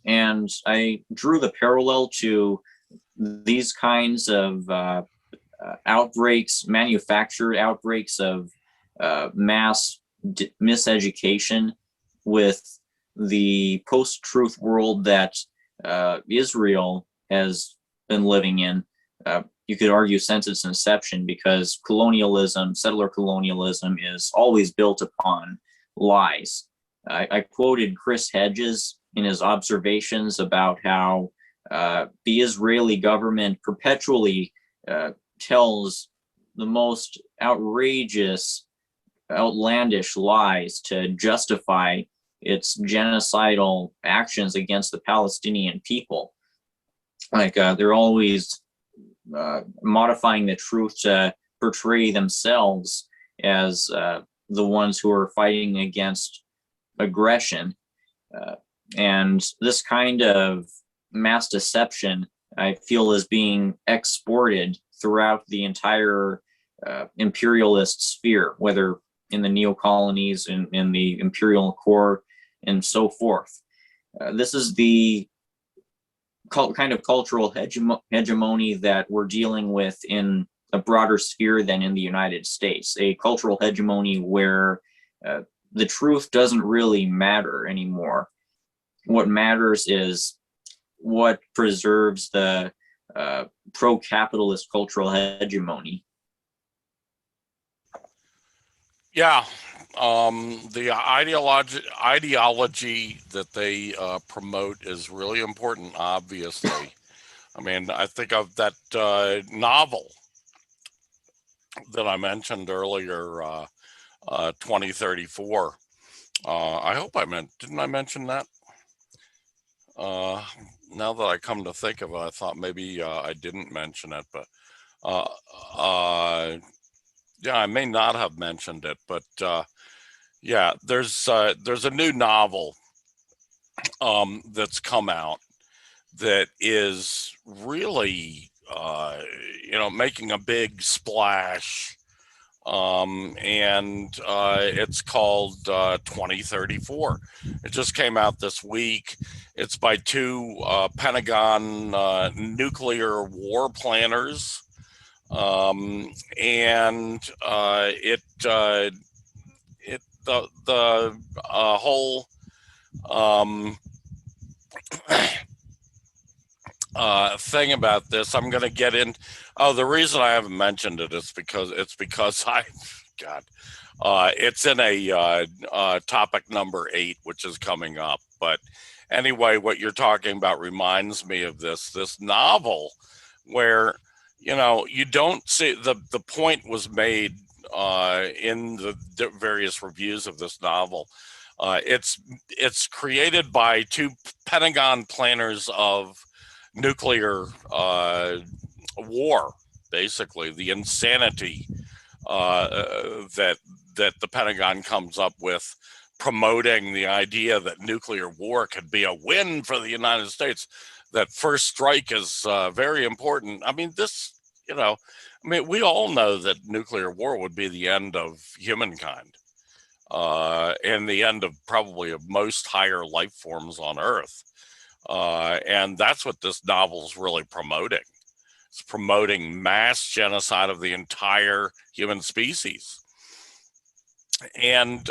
S3: And I drew the parallel to these kinds of outbreaks, manufactured outbreaks of mass miseducation, with the post-truth world that Israel has been living in. You could argue since its inception, because colonialism, settler colonialism, is always built upon lies. I quoted Chris Hedges in his observations about how the Israeli government perpetually tells the most outrageous, outlandish lies to justify its genocidal actions against the Palestinian people. Like they're always modifying the truth to portray themselves as the ones who are fighting against aggression. And this kind of mass deception, I feel, is being exported throughout the entire imperialist sphere, whether in the neo-colonies, in the imperial core, and so forth. This is the kind of cultural hegemony that we're dealing with in a broader sphere than in the United States, a cultural hegemony where the truth doesn't really matter anymore. What matters is what preserves the pro-capitalist cultural hegemony.
S2: Yeah, the ideology that they promote is really important, obviously. I mean, I think of that novel that I mentioned earlier, 2034. I hope didn't I mention that? Now that I come to think of it, I thought maybe I didn't mention it, but yeah, I may not have mentioned it, but yeah, there's a new novel that's come out that is really making a big splash, and it's called 2034. It just came out this week. It's by two Pentagon nuclear war planners, and the whole thing about this, I'm going to get in. Oh, the reason I haven't mentioned it is because it's in a topic number 8, which is coming up. But anyway, what you're talking about reminds me of this novel where, you don't see the point was made in the various reviews of this novel. It's created by two Pentagon planners of nuclear war, basically the insanity that the Pentagon comes up with, promoting the idea that nuclear war could be a win for the United States, that first strike is very important. I mean, we all know that nuclear war would be the end of humankind, and the end of probably of most higher life forms on Earth. And that's what this novel's really promoting. It's promoting mass genocide of the entire human species. And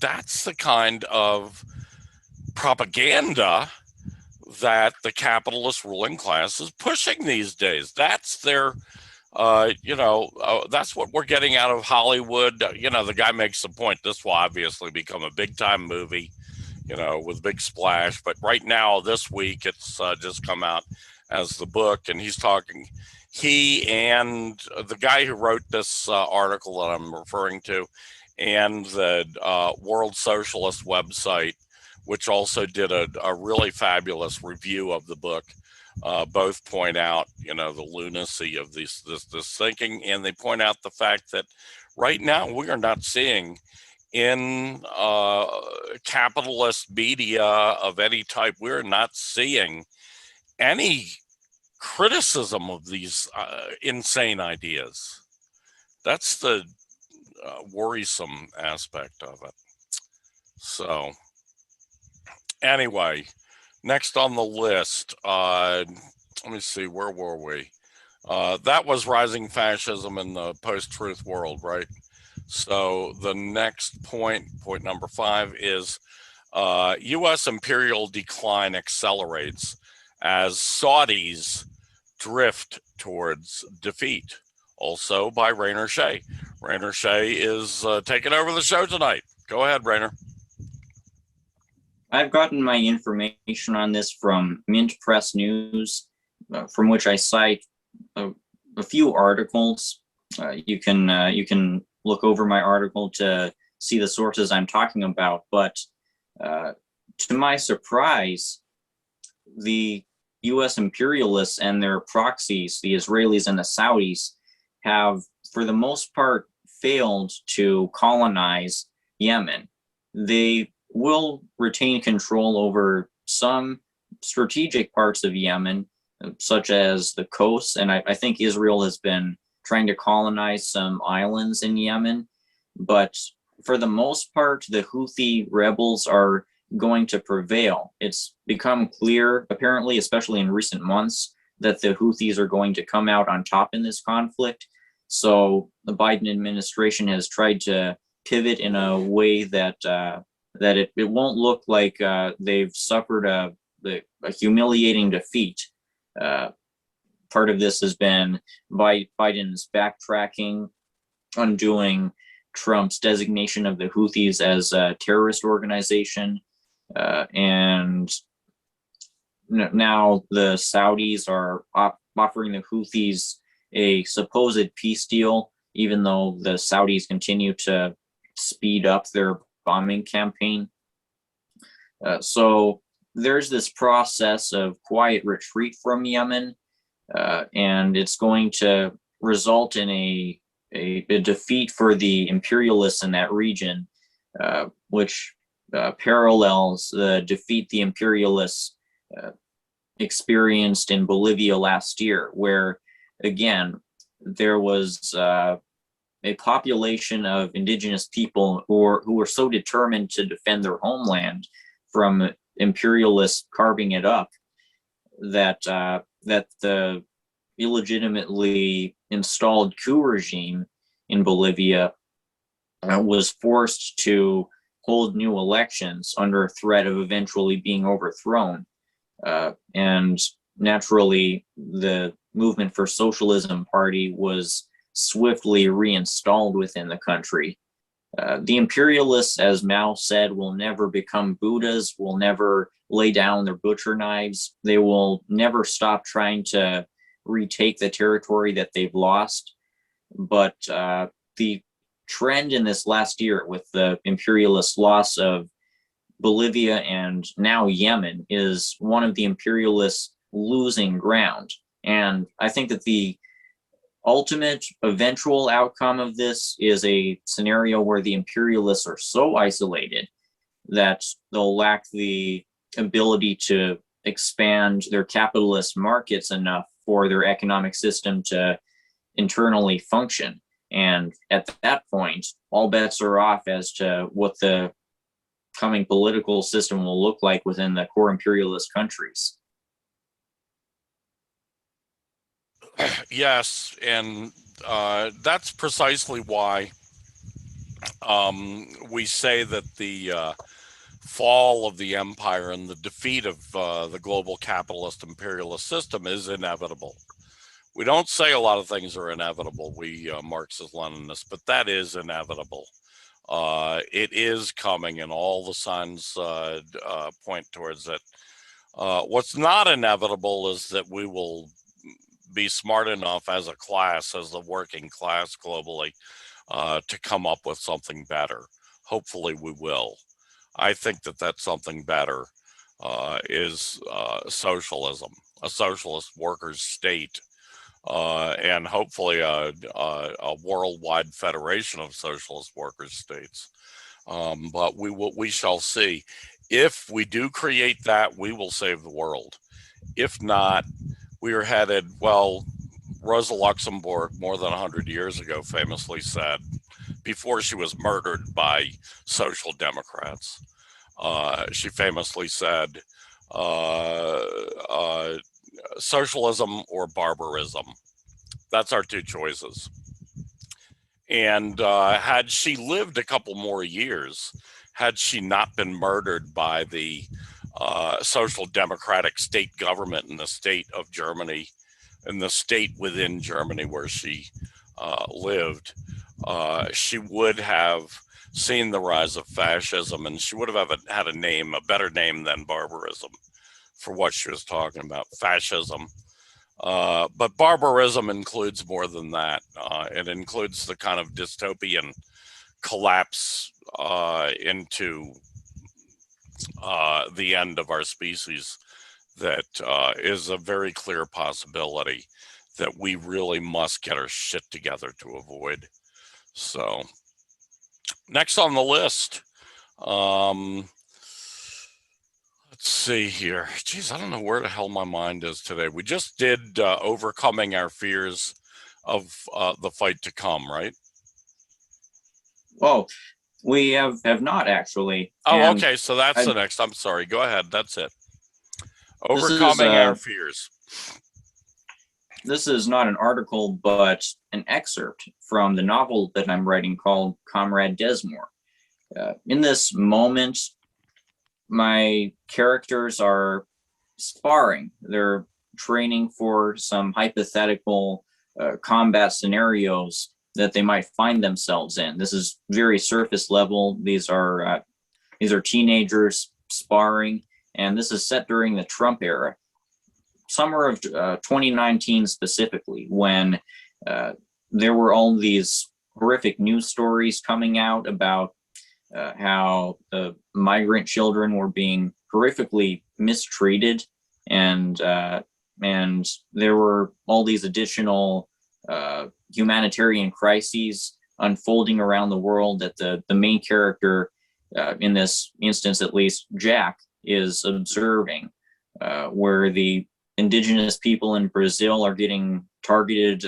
S2: that's the kind of propaganda that the capitalist ruling class is pushing these days. That's their, that's what we're getting out of Hollywood. The guy makes the point, this will obviously become a big time movie, with big splash. But right now, this week, it's just come out as the book, and he and the guy who wrote this article that I'm referring to, and the World Socialist website, which also did a really fabulous review of the book, both point out, the lunacy of this thinking, and they point out the fact that right now we are not seeing in capitalist media of any type, we're not seeing any criticism of these insane ideas. That's the worrisome aspect of it. So anyway, next on the list, let me see, where were we? That was rising fascism in the post-truth world, right? So the next point number 5, is U.S. imperial decline accelerates as Saudis drift towards defeat. Also by Rainer Shea. Rainer Shea is taking over the show tonight. Go ahead, Rainer.
S3: I've gotten my information on this from Mint Press News, from which I cite a few articles. You can look over my article to see the sources I'm talking about. But to my surprise, the U.S. imperialists and their proxies, the Israelis and the Saudis, have, for the most part, failed to colonize Yemen. They will retain control over some strategic parts of Yemen, such as the coast. And I think Israel has been trying to colonize some islands in Yemen. But for the most part, the Houthi rebels are going to prevail. It's become clear, apparently, especially in recent months, that the Houthis are going to come out on top in this conflict. So the Biden administration has tried to pivot in a way that it won't look like they've suffered a humiliating defeat. Part of this has been Biden's backtracking, undoing Trump's designation of the Houthis as a terrorist organization. And now the Saudis are offering the Houthis a supposed peace deal, even though the Saudis continue to speed up their bombing campaign. So there's this process of quiet retreat from Yemen, and it's going to result in a defeat for the imperialists in that region, which parallels the defeat the imperialists experienced in Bolivia last year, where, again, there was a population of indigenous people who were so determined to defend their homeland from imperialists carving it up that the illegitimately installed coup regime in Bolivia was forced to hold new elections under threat of eventually being overthrown. And naturally, the Movement for Socialism party was swiftly reinstalled within the country. The imperialists, as Mao said, will never become Buddhas, will never lay down their butcher knives. They will never stop trying to retake the territory that they've lost. But the trend in this last year with the imperialist loss of Bolivia and now Yemen is one of the imperialists losing ground. And I think that the ultimate eventual outcome of this is a scenario where the imperialists are so isolated that they'll lack the ability to expand their capitalist markets enough for their economic system to internally function. And at that point, all bets are off as to what the coming political system will look like within the core imperialist countries.
S2: Yes, and that's precisely why we say that the fall of the empire and the defeat of the global capitalist imperialist system is inevitable. We don't say a lot of things are inevitable, we Marxist-Leninists, but that is inevitable. It is coming, and all the signs point towards it. What's not inevitable is that we will be smart enough as a class, as the working class globally, to come up with something better. Hopefully we will. I think that that something better is socialism, a socialist workers' state, and hopefully a worldwide federation of socialist workers' states. But we shall see. If we do create that, we will save the world. If not, we are headed, well, Rosa Luxemburg more than 100 years ago famously said, before she was murdered by social democrats, she famously said, socialism or barbarism. That's our two choices. And had she lived a couple more years, had she not been murdered by the social democratic state government in the state of Germany, in the state within Germany where she lived. She would have seen the rise of fascism, and she would have had a better name than barbarism for what she was talking about, fascism. But barbarism includes more than that. It includes the kind of dystopian collapse into the end of our species that is a very clear possibility that we really must get our shit together to avoid. So next on the list, let's see here. Geez, I don't know where the hell my mind is today. We just did overcoming our fears of the fight to come, right?
S3: Oh, we have not actually.
S2: Oh,
S3: And
S2: okay. So that's the next. I'm sorry. Go ahead. That's it.
S3: This is,
S2: Overcoming our fears.
S3: This is not an article, but an excerpt from the novel that I'm writing called Comrade Desmore. In this moment, my characters are sparring. They're training for some hypothetical combat scenarios that they might find themselves in. This is very surface level. These are teenagers sparring, and this is set during the Trump era, summer of 2019 specifically, when there were all these horrific news stories coming out about how the migrant children were being horrifically mistreated, and there were all these additional humanitarian crises unfolding around the world that the main character, in this instance at least, Jack, is observing, where the indigenous people in Brazil are getting targeted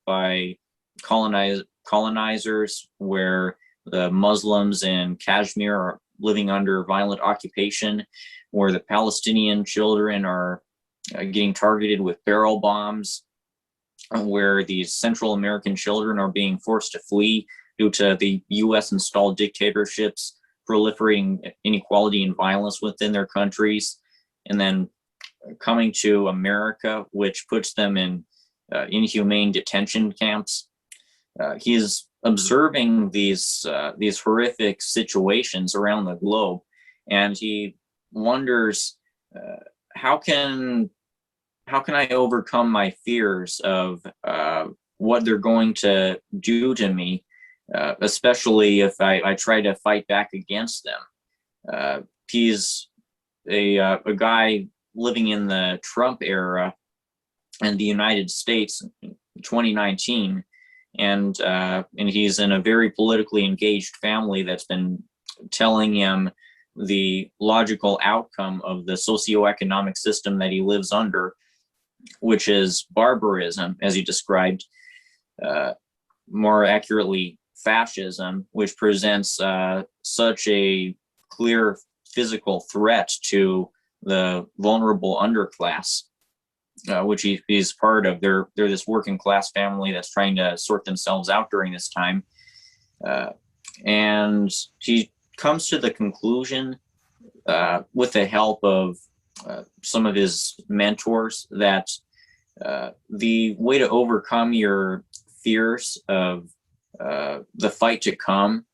S3: by colonizers, where the Muslims in Kashmir are living under violent occupation, where the Palestinian children are getting targeted with barrel bombs, where these Central American children are being forced to flee due to the US installed dictatorships proliferating inequality and violence within their countries, and then coming to America, which puts them in inhumane detention camps. He is observing these horrific situations around the globe, and he wonders, how can I overcome my fears of what they're going to do to me, especially if I try to fight back against them. He's a guy living in the Trump era in the United States in 2019, and he's in a very politically engaged family that's been telling him the logical outcome of the socioeconomic system that he lives under, which is barbarism, as he described, more accurately fascism, which presents such a clear physical threat to the vulnerable underclass, which he's part of. They're this working class family that's trying to sort themselves out during this time. And he comes to the conclusion, with the help of some of his mentors, that the way to overcome your fears of the fight to come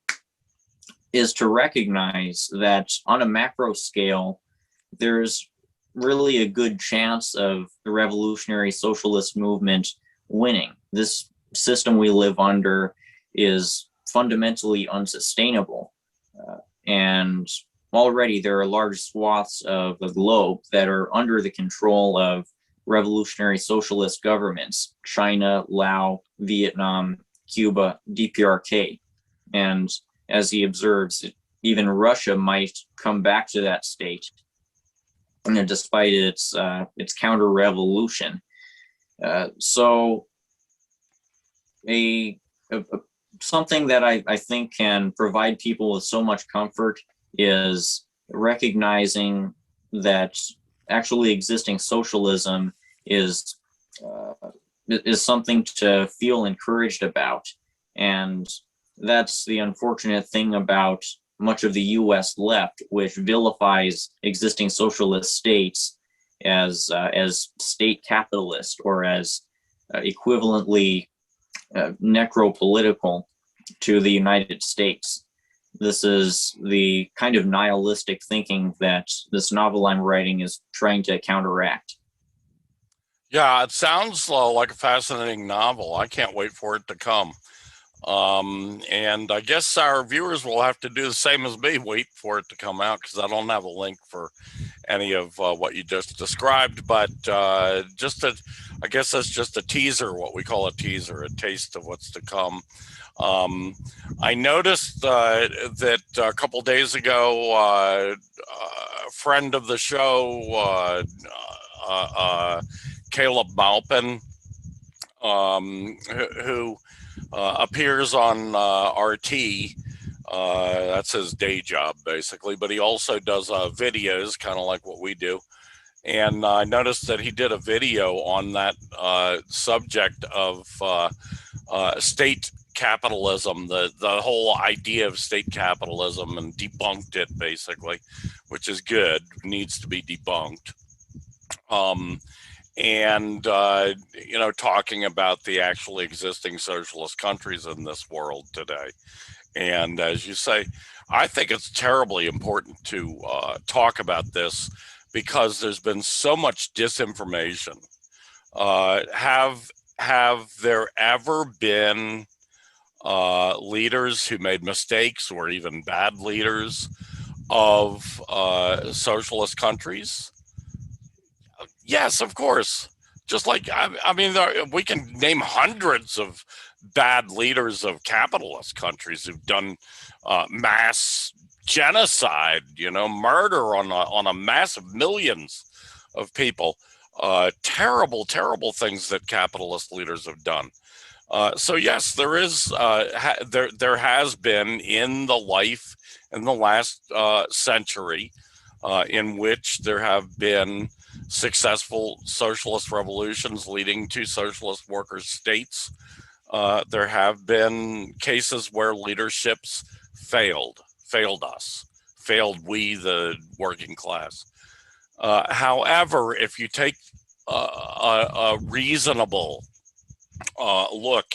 S3: is to recognize that on a macro scale, there's really a good chance of the revolutionary socialist movement winning. This system we live under is fundamentally unsustainable. And already there are large swaths of the globe that are under the control of revolutionary socialist governments: China, Laos, Vietnam, Cuba, DPRK. And as he observes, even Russia might come back to that state, despite its counter-revolution. So something that I think can provide people with so much comfort is recognizing that actually existing socialism is something to feel encouraged about. And that's the unfortunate thing about much of the U.S. left, which vilifies existing socialist states as state capitalist or as equivalently necropolitical to the United States. This is the kind of nihilistic thinking that this novel I'm writing is trying to counteract.
S2: Yeah, it sounds like a fascinating novel. I can't wait for it to come. And I guess our viewers will have to do the same as me, wait for it to come out, because I don't have a link for any of what you just described. But I guess that's just a teaser, what we call a teaser, a taste of what's to come. I noticed that a couple days ago, a friend of the show, Caleb Maupin, who appears on RT. That's his day job, basically, but he also does videos, kind of like what we do. And I noticed that he did a video on that subject of state capitalism, the whole idea of state capitalism, and debunked it, basically, which is good, needs to be debunked. And talking about the actually existing socialist countries in this world today. And as you say, I think it's terribly important to talk about this, because there's been so much disinformation. Have there ever been leaders who made mistakes, or even bad leaders of socialist countries? Yes, of course. Just like, I mean, we can name hundreds of bad leaders of capitalist countries who've done mass genocide, murder on a massive millions of people. Terrible, terrible things that capitalist leaders have done. So yes, there is, there has been in the life in the last century in which there have been successful socialist revolutions leading to socialist worker states. There have been cases where leaderships failed us, failed we, the working class. However, if you take a reasonable look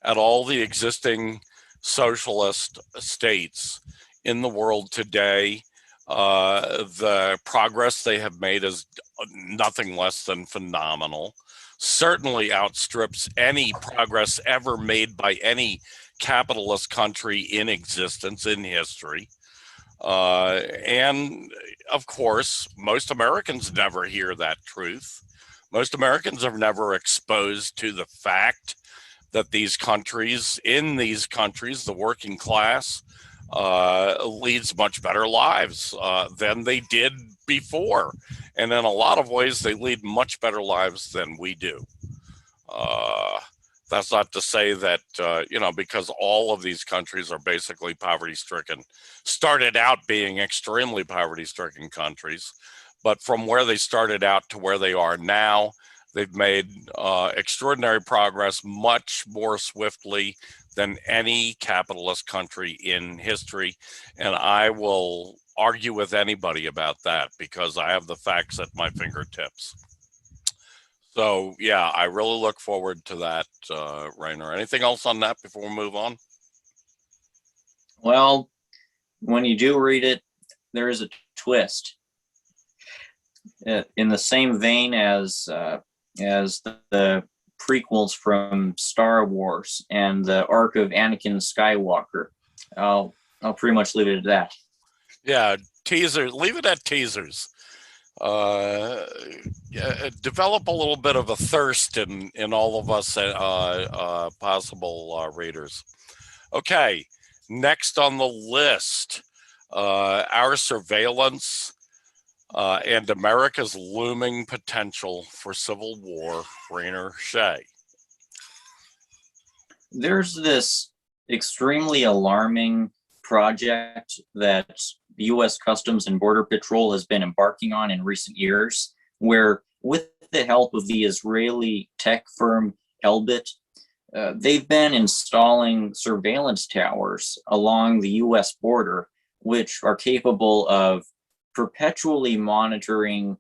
S2: at all the existing socialist states in the world today, the progress they have made is nothing less than phenomenal. Certainly outstrips any progress ever made by any capitalist country in existence in history. And of course, most Americans never hear that truth. Most Americans are never exposed to the fact that these countries, the working class, leads much better lives than they did before. And in a lot of ways, they lead much better lives than we do. That's not to say that, because all of these countries are basically poverty-stricken, started out being extremely poverty-stricken countries, but from where they started out to where they are now, they've made extraordinary progress much more swiftly than any capitalist country in history. And I will argue with anybody about that because I have the facts at my fingertips. So yeah, I really look forward to that, Rainer. Anything else on that before we move on?
S3: Well, when you do read it, there is a twist. In the same vein as the prequels from Star Wars and the arc of Anakin Skywalker. I'll pretty much leave it at that.
S2: Yeah, teasers. Leave it at teasers. Develop a little bit of a thirst in all of us possible readers. Okay, next on the list, our surveillance and America's looming potential for civil war. Rainer Shea.
S3: There's this extremely alarming project that the U.S. Customs and Border Patrol has been embarking on in recent years, where with the help of the Israeli tech firm Elbit, they've been installing surveillance towers along the U.S. border which are capable of perpetually monitoring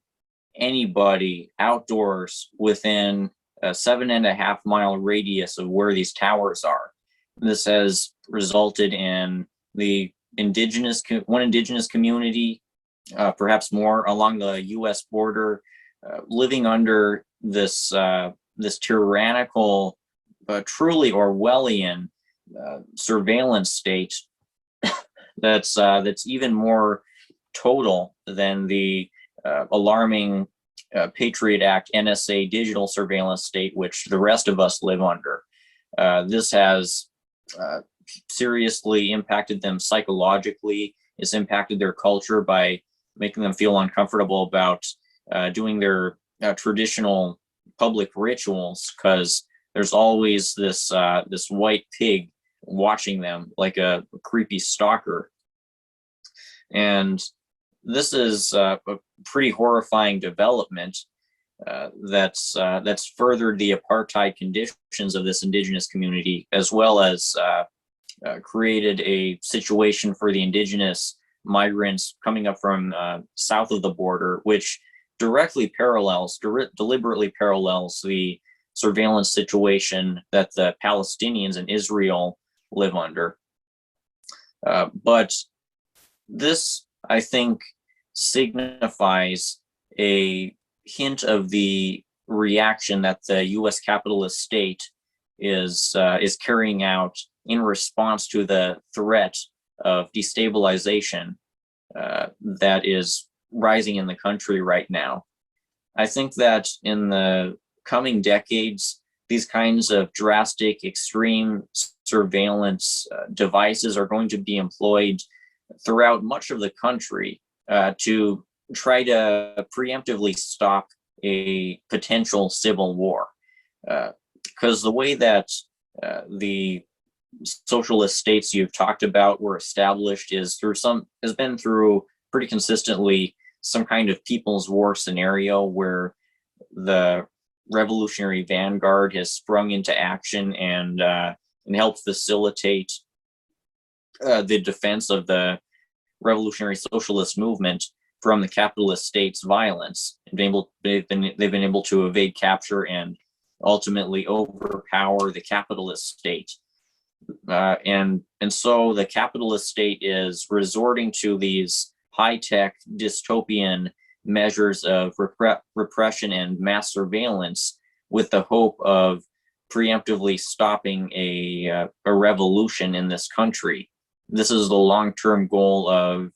S3: anybody outdoors within a 7.5 mile radius of where these towers are. This has resulted in the one indigenous community, perhaps more, along the U.S. border, living under this tyrannical, truly Orwellian surveillance state that's even more total than the alarming Patriot Act NSA digital surveillance state, which the rest of us live under. This has seriously impacted them psychologically. It's impacted their culture by making them feel uncomfortable about doing their traditional public rituals, because there's always this white pig watching them like a creepy stalker. And this is a pretty horrifying development that's furthered the apartheid conditions of this indigenous community, as well as created a situation for the indigenous migrants coming up from south of the border, which deliberately parallels the surveillance situation that the Palestinians in Israel live under. But this, I think, signifies a hint of the reaction that the U.S. capitalist state is carrying out in response to the threat of destabilization that is rising in the country right now. I think that in the coming decades, these kinds of drastic, extreme surveillance devices are going to be employed throughout much of the country to try to preemptively stop a potential civil war. Because the way that the socialist states you've talked about were established has been through pretty consistently some kind of people's war scenario where the revolutionary vanguard has sprung into action and helped facilitate the defense of the revolutionary socialist movement from the capitalist state's violence. They've been able to evade capture and ultimately overpower the capitalist state. And so the capitalist state is resorting to these high-tech dystopian measures of repression and mass surveillance with the hope of preemptively stopping a revolution in this country. This is the long-term goal of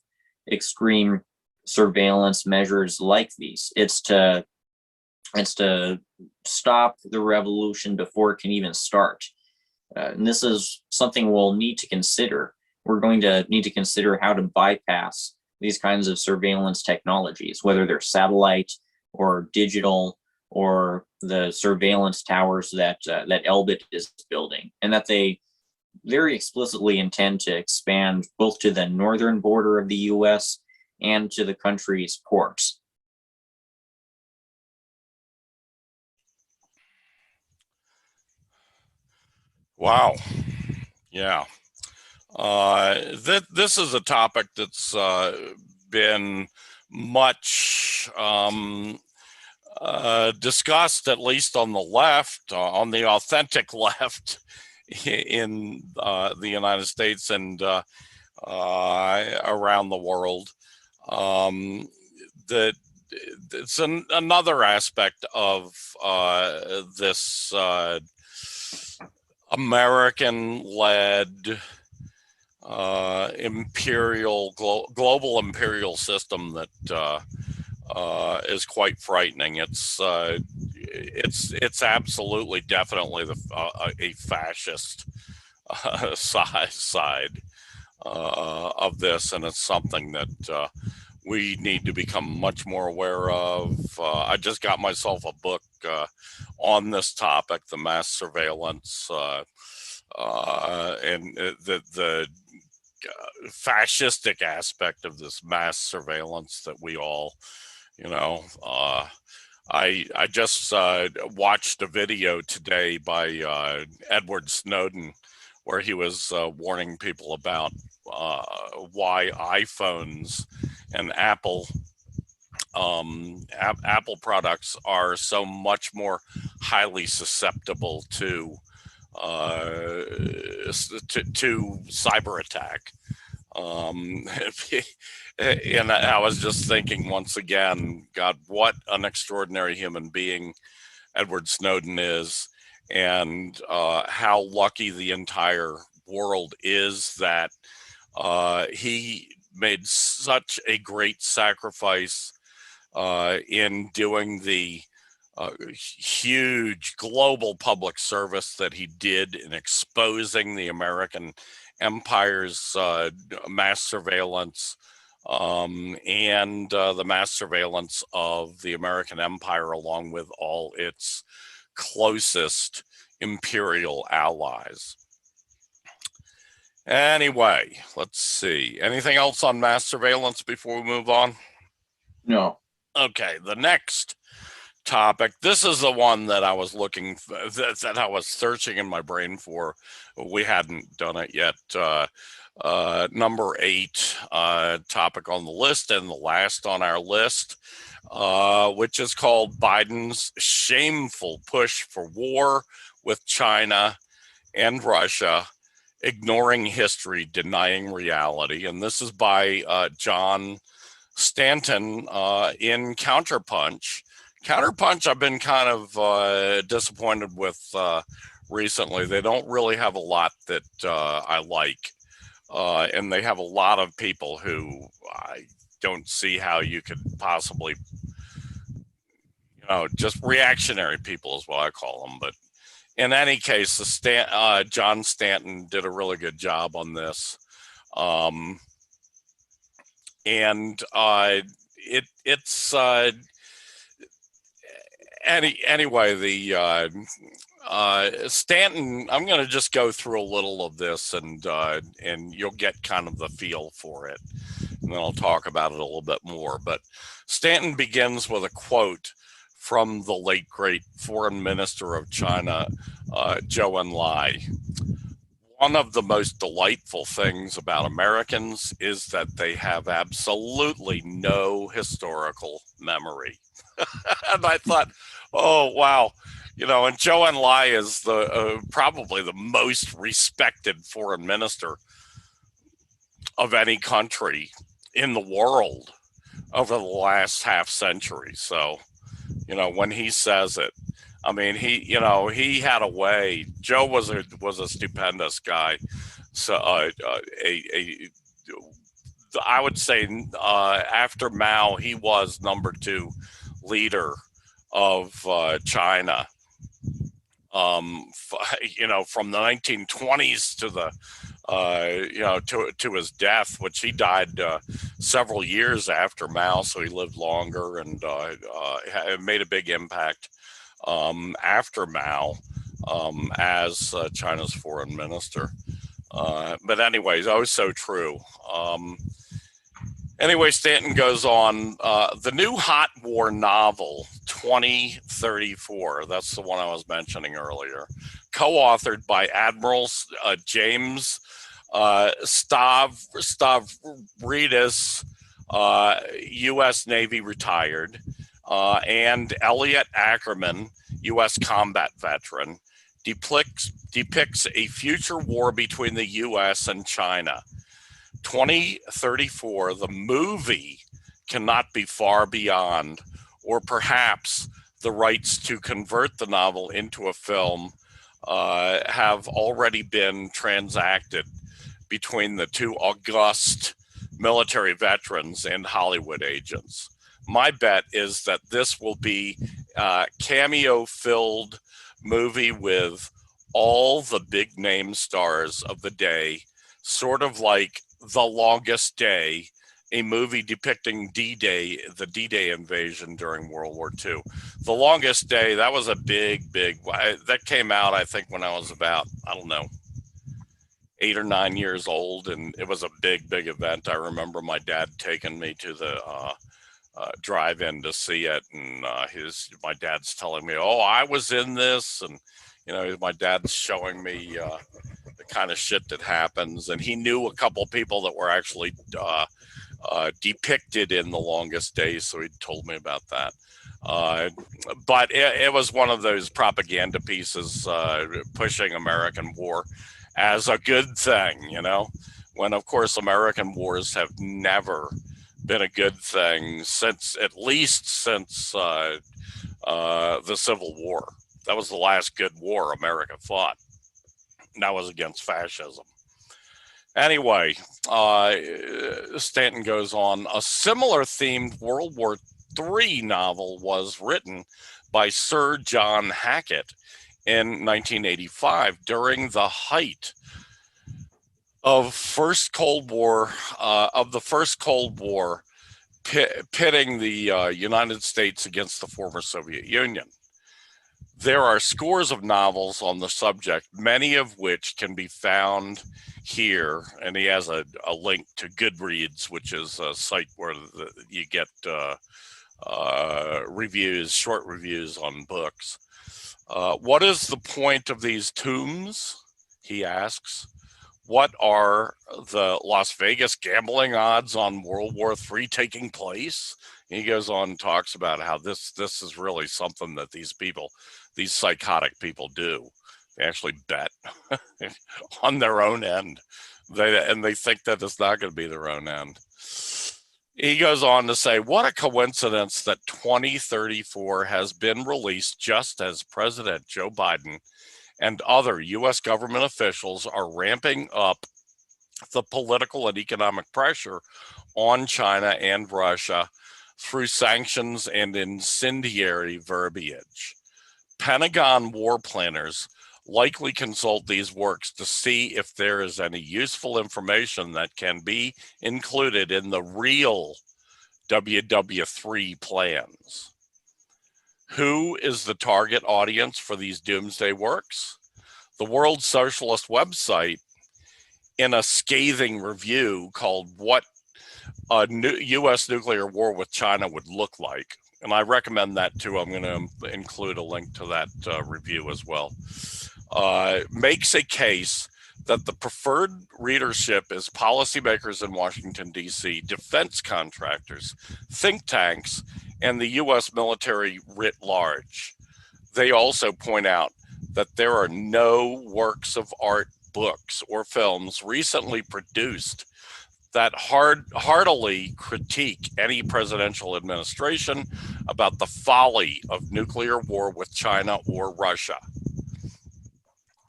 S3: extreme surveillance measures like these. It's to stop the revolution before it can even start. And this is something we'll need to consider. We're going to need to consider how to bypass these kinds of surveillance technologies, whether they're satellite or digital or the surveillance towers that Elbit is building, and that they very explicitly intend to expand both to the northern border of the U.S. and to the country's ports.
S2: Wow. Yeah. This is a topic that's been much discussed, at least on the left, on the authentic left in the United States and around the world. That it's another aspect of this American-led global imperial system that is quite frightening. It's absolutely, definitely a fascist side of this, and it's something that we need to become much more aware of. I just got myself a book on this topic, the mass surveillance, and the fascistic aspect of this mass surveillance that we all, I just watched a video today by Edward Snowden, where he was warning people about why iPhones and Apple products are so much more highly susceptible to cyber attack. And I was just thinking once again, God, what an extraordinary human being Edward Snowden is, and how lucky the entire world is that he made such a great sacrifice in doing the huge global public service that he did in exposing the American empire's mass surveillance and the mass surveillance of the American empire, along with all its closest imperial allies. Anyway, let's see. Anything else on mass surveillance before we move on?
S3: No.
S2: Okay, the next topic. This is the one that I was looking for, that I was searching in my brain for. We hadn't done it yet. Number 8 topic on the list, and the last on our list, which is called Biden's shameful push for war with China and Russia, ignoring history, denying reality. And this is by John Stanton in Counterpunch. Counterpunch, I've been kind of disappointed with recently. They don't really have a lot that I like. And they have a lot of people who I don't see how you could possibly, just reactionary people is what I call them. But in any case, John Stanton did a really good job on this. Anyway, the Stanton, I'm going to just go through a little of this, and you'll get kind of the feel for it, and then I'll talk about it a little bit more. But Stanton begins with a quote from the late great foreign minister of China, Zhou Enlai. One of the most delightful things about Americans is that they have absolutely no historical memory. And I thought, oh, wow. And Zhou Enlai is the probably the most respected foreign minister of any country in the world over the last half century. So, when he says it, I mean, he had a way. Joe was a stupendous guy. So I would say after Mao, he was number 2 leader of China. From the 1920s to the to his death, which he died several years after Mao, so he lived longer and made a big impact after Mao as China's foreign minister. But anyways, so true. Anyway, Stanton goes on, the new hot war novel, 2034, that's the one I was mentioning earlier, co-authored by Admiral James Stavridis, U.S. Navy retired, and Elliot Ackerman, U.S. combat veteran, depicts a future war between the U.S. and China. 2034, the movie, cannot be far beyond, or perhaps the rights to convert the novel into a film have already been transacted between the 2 august military veterans and Hollywood agents. My bet is that this will be a cameo-filled movie with all the big name stars of the day, sort of like The Longest Day, a movie depicting D-Day, the D-Day invasion during World War II. The Longest Day, that was a big, that came out, I think, when I was about, 8 or 9 years old, and it was a big event. I remember my dad taking me to the drive-in to see it, and my dad's telling me, oh, I was in this, and my dad's showing me the kind of shit that happens. And he knew a couple of people that were actually depicted in The Longest Days, so he told me about that. But it was one of those propaganda pieces pushing American war as a good thing, you know, when of course American wars have never been a good thing since, at least since the Civil War. That was the last good war America fought. And that was against fascism. Anyway, Stanton goes on, a similar themed World War III novel was written by Sir John Hackett in 1985 during the height of the first Cold War, pitting the United States against the former Soviet Union. There are scores of novels on the subject, many of which can be found here. And he has a link to Goodreads, which is a site where you get reviews, short reviews on books. What is the point of these tombs? He asks. What are the Las Vegas gambling odds on World War III taking place? And he goes on and talks about how this is really something that these people, these psychotic people do. They actually bet on their own end. They think that it's not going to be their own end. He goes on to say, what a coincidence that 2034 has been released just as President Joe Biden and other U.S. government officials are ramping up the political and economic pressure on China and Russia through sanctions and incendiary verbiage. Pentagon war planners likely consult these works to see if there is any useful information that can be included in the real WW3 plans. Who is the target audience for these doomsday works? The World Socialist website, in a scathing review called What a U.S. Nuclear War with China Would Look Like, and I recommend that too. I'm going to include a link to that review as well, makes a case that the preferred readership is policymakers in Washington, D.C., defense contractors, think tanks, and the U.S. military writ large. They also point out that there are no works of art, books, or films recently produced that heartily critique any presidential administration about the folly of nuclear war with China or Russia.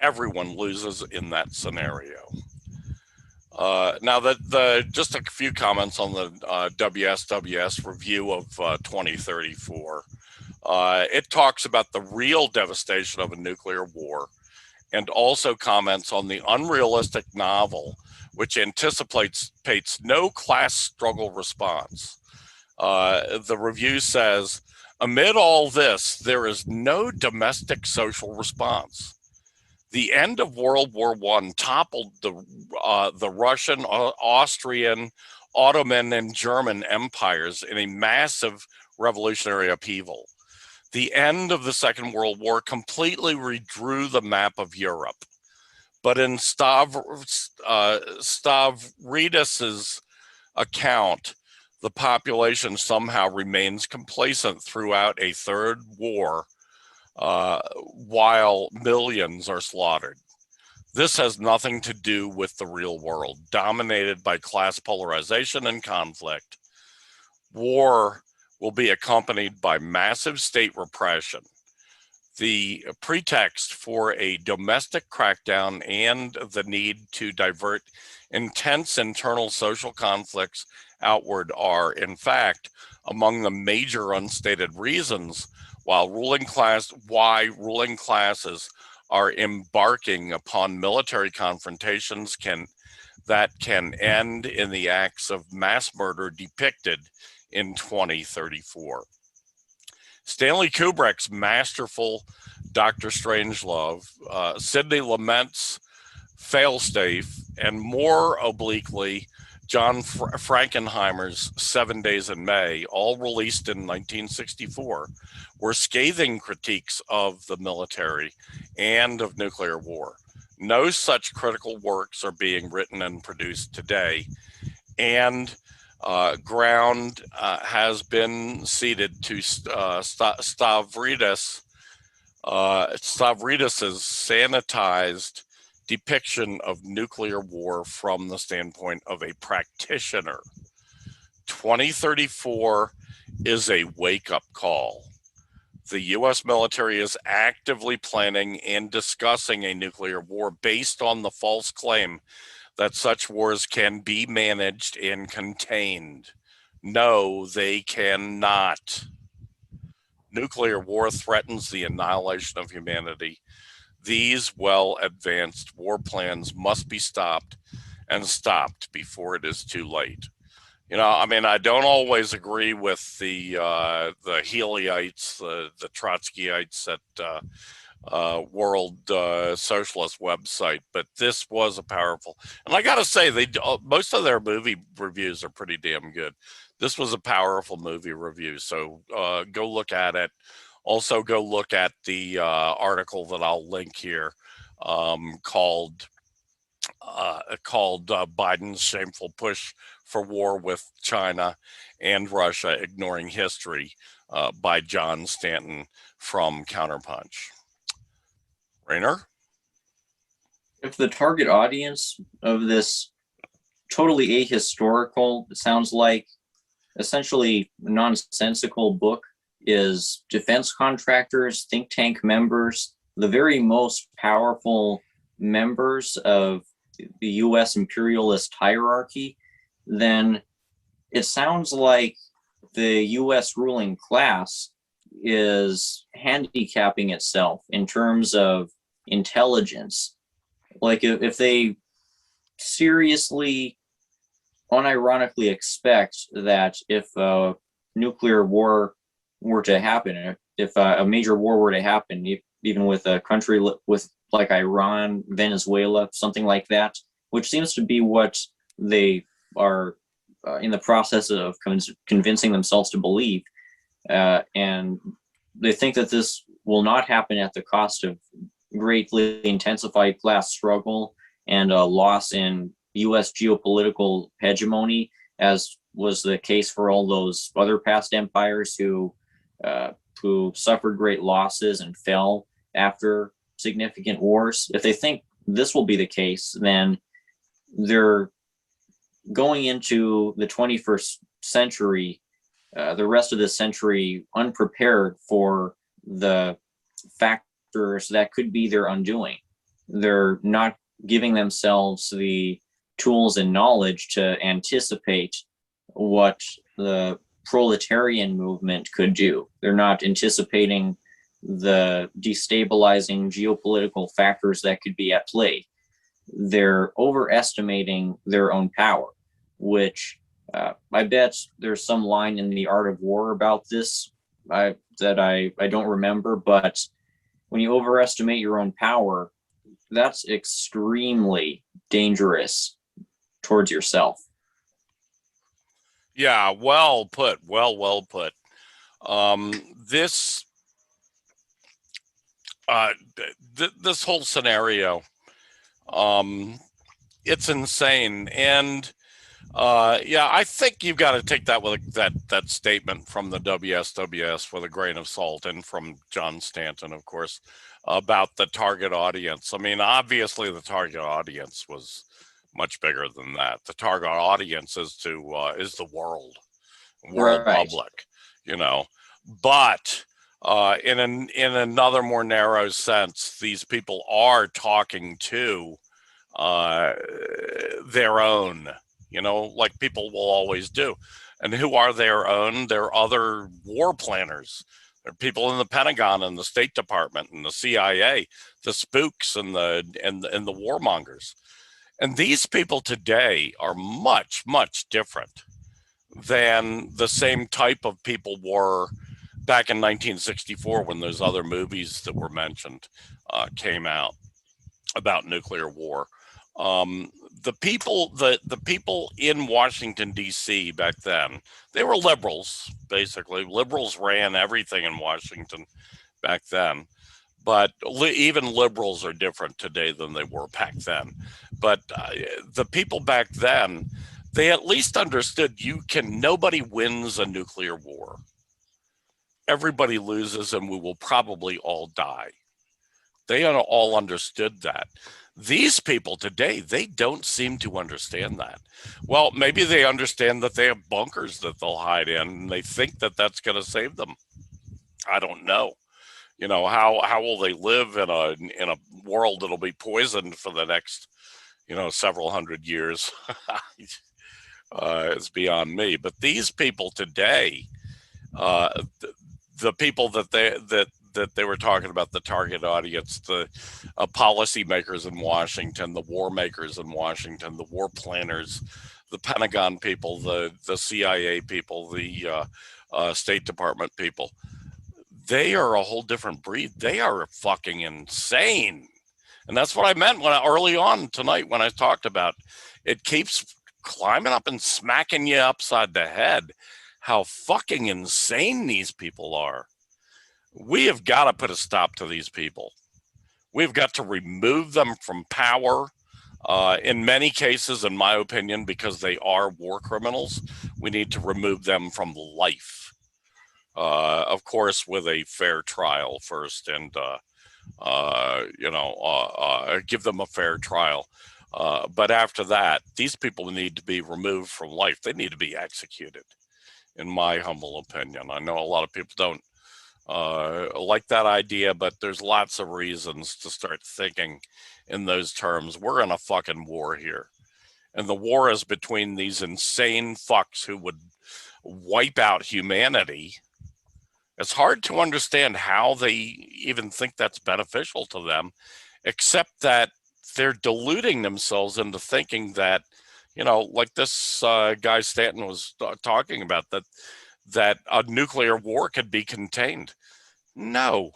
S2: Everyone loses in that scenario. Now, just a few comments on the WSWS review of 2034. It talks about the real devastation of a nuclear war and also comments on the unrealistic novel, which anticipates no class struggle response. The review says, amid all this, there is no domestic social response. The end of World War I toppled the Russian, Austrian, Ottoman, and German empires in a massive revolutionary upheaval. The end of the Second World War completely redrew the map of Europe. But in Stavridis's account, the population somehow remains complacent throughout a third war, while millions are slaughtered. This has nothing to do with the real world, dominated by class polarization and conflict. War will be accompanied by massive state repression. The pretext for a domestic crackdown and the need to divert intense internal social conflicts outward are, in fact, among the major unstated reasons why ruling classes are embarking upon military confrontations that can end in the acts of mass murder depicted in 2034. Stanley Kubrick's masterful Dr. Strangelove, Sidney Lumet's Failsafe, and more obliquely, John Frankenheimer's 7 Days in May, all released in 1964, were scathing critiques of the military and of nuclear war. No such critical works are being written and produced today, and ground has been ceded to Stavridis. Stavridis's sanitized depiction of nuclear war from the standpoint of a practitioner. 2034 is a wake-up call. The U.S. military is actively planning and discussing a nuclear war based on the false claim that such wars can be managed and contained. No, they cannot. Nuclear war threatens the annihilation of humanity. These well-advanced war plans must be stopped, and stopped before it is too late. You know, I mean, I don't always agree with the Healyites, the Trotskyites at World Socialist website, but this was a powerful. And I got to say, most of their movie reviews are pretty damn good. This was a powerful movie review, so go look at it. Also, go look at the article that I'll link here, called Biden's Shameful Push for War with China and Russia, Ignoring History, by John Stanton from Counterpunch. Rainer?
S3: If the target audience of this totally ahistorical, it sounds like essentially nonsensical book is defense contractors, think tank members, the very most powerful members of the US imperialist hierarchy, then it sounds like the US ruling class is handicapping itself in terms of intelligence. Like if they seriously, unironically expect that if a nuclear war were to happen, if a major war were to happen, even with a country with like Iran, Venezuela, something like that, which seems to be what they are in the process of convincing themselves to believe. And they think that this will not happen at the cost of greatly intensified class struggle and a loss in US geopolitical hegemony, as was the case for all those other past empires who suffered great losses and fell after significant wars. If they think this will be the case, then they're going into the 21st century, the rest of the century, unprepared for the factors that could be their undoing. They're not giving themselves the tools and knowledge to anticipate what the proletarian movement could do. They're not anticipating the destabilizing geopolitical factors that could be at play. They're overestimating their own power, which I bet there's some line in The Art of War about this that I don't remember, but when you overestimate your own power, that's extremely dangerous towards yourself.
S2: Yeah, well put. Well put. This whole scenario, it's insane. And yeah, I think you've got to take that with that statement from the WSWS with a grain of salt, and from John Stanton, of course, about the target audience. I mean, obviously the target audience was much bigger than that. The target audience is the world right. Public, you know. But in another more narrow sense, these people are talking to their own, you know, like people will always do. And who are their own? They're other war planners. They're people in the Pentagon and the State Department and the CIA, the spooks and the warmongers. And these people today are much, much different than the same type of people were back in 1964 when those other movies that were mentioned came out about nuclear war. The people in Washington, D.C. back then, they were liberals, basically. Liberals ran everything in Washington back then. But even liberals are different today than they were back then. But the people back then, they at least understood nobody wins a nuclear war. Everybody loses and we will probably all die. They all understood that. These people today, they don't seem to understand that. Well, maybe they understand that they have bunkers that they'll hide in and they think that that's going to save them. I don't know. How will they live in a world that'll be poisoned for the next several hundred years? It's beyond me. But these people today, the people that they were talking about, the target audience, the policymakers in Washington, the war makers in Washington, the war planners, the Pentagon people, the CIA people, the State Department people. They are a whole different breed. They are fucking insane. And that's what I meant early on tonight when I talked about it keeps climbing up and smacking you upside the head how fucking insane these people are. We have got to put a stop to these people. We've got to remove them from power. In many cases, in my opinion, because they are war criminals, we need to remove them from life. Of course, with a fair trial first, and give them a fair trial. But after that, these people need to be removed from life. They need to be executed, in my humble opinion. I know a lot of people don't like that idea, but there's lots of reasons to start thinking in those terms. We're in a fucking war here. And the war is between these insane fucks who would wipe out humanity. It's hard to understand how they even think that's beneficial to them, except that they're deluding themselves into thinking that, like this guy Stanton was talking about, that a nuclear war could be contained. No,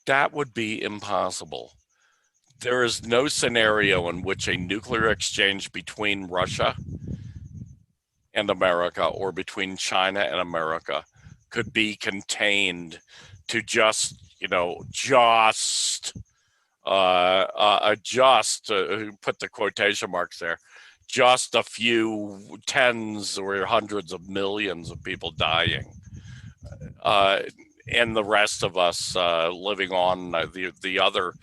S2: that would be impossible. There is no scenario in which a nuclear exchange between Russia and America or between China and America could be contained to just put the quotation marks there, just a few tens or hundreds of millions of people dying, and the rest of us living on, the other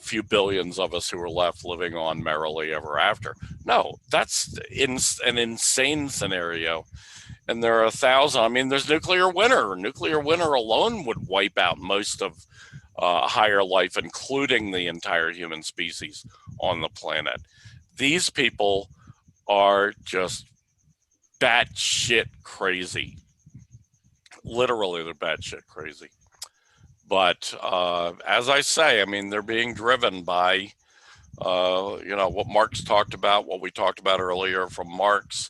S2: few billions of us who are left living on merrily ever after. No, that's an insane scenario. And there are 1,000. I mean, there's nuclear winter. Nuclear winter alone would wipe out most of higher life, including the entire human species on the planet. These people are just batshit crazy. Literally, they're batshit crazy. But as I say, I mean, they're being driven by, what Marx talked about, what we talked about earlier from Marx.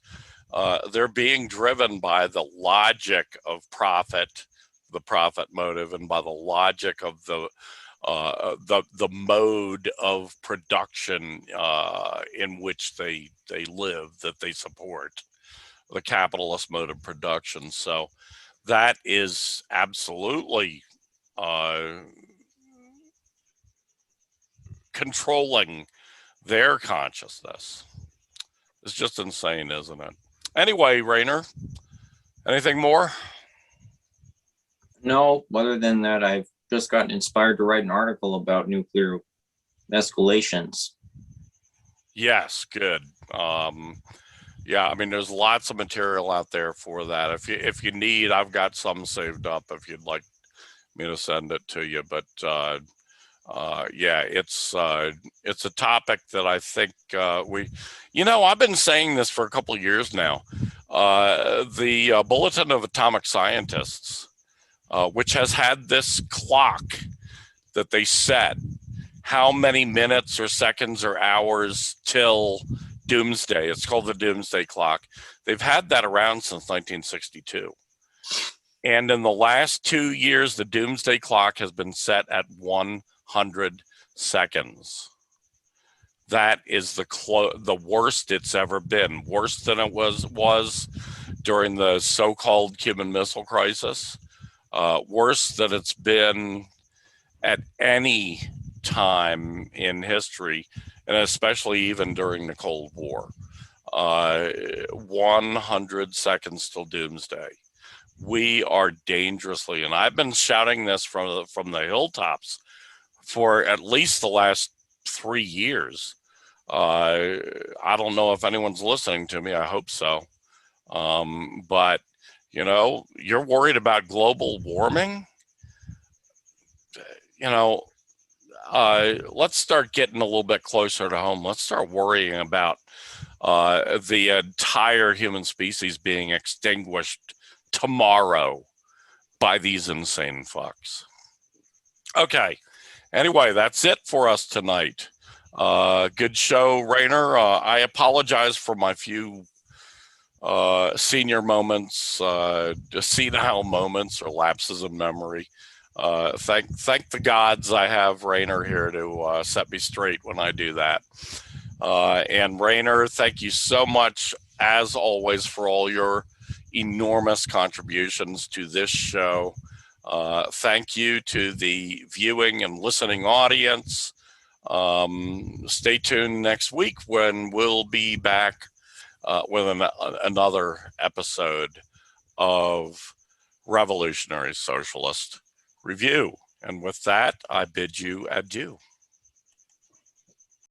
S2: They're being driven by the logic of profit, the profit motive, and by the logic of the mode of production in which they live, that they support, the capitalist mode of production. So that is absolutely controlling their consciousness. It's just insane, isn't it? Anyway, Rainer, anything more?
S3: No, other than that, I've just gotten inspired to write an article about nuclear escalations.
S2: Yes, good. Yeah, I mean, there's lots of material out there for that. If you need, I've got some saved up if you'd like me to send it to you. But yeah, it's a topic that I think I've been saying this for a couple of years now. The Bulletin of Atomic Scientists, which has had this clock that they set, how many minutes or seconds or hours till doomsday. It's called the doomsday clock. They've had that around since 1962. And in the last 2 years, the doomsday clock has been set at 100 seconds. That is the worst it's ever been, worse than it was during the so-called Cuban Missile Crisis, worse than it's been at any time in history, and especially even during the Cold War. 100 seconds till doomsday. We are dangerously, and I've been shouting this from the hilltops for at least the last 3 years. I don't know if anyone's listening to me. I hope so. But you're worried about global warming. Let's start getting a little bit closer to home. Let's start worrying about the entire human species being extinguished tomorrow by these insane fucks. Okay. Anyway, that's it for us tonight. Good show, Rainer. I apologize for my few senior moments, senile moments, or lapses of memory. Thank the gods I have Rainer here to set me straight when I do that. And Rainer, thank you so much, as always, for all your enormous contributions to this show. Thank you to the viewing and listening audience. Stay tuned next week when we'll be back with another episode of Revolutionary Socialist Review. And with that, I bid you adieu.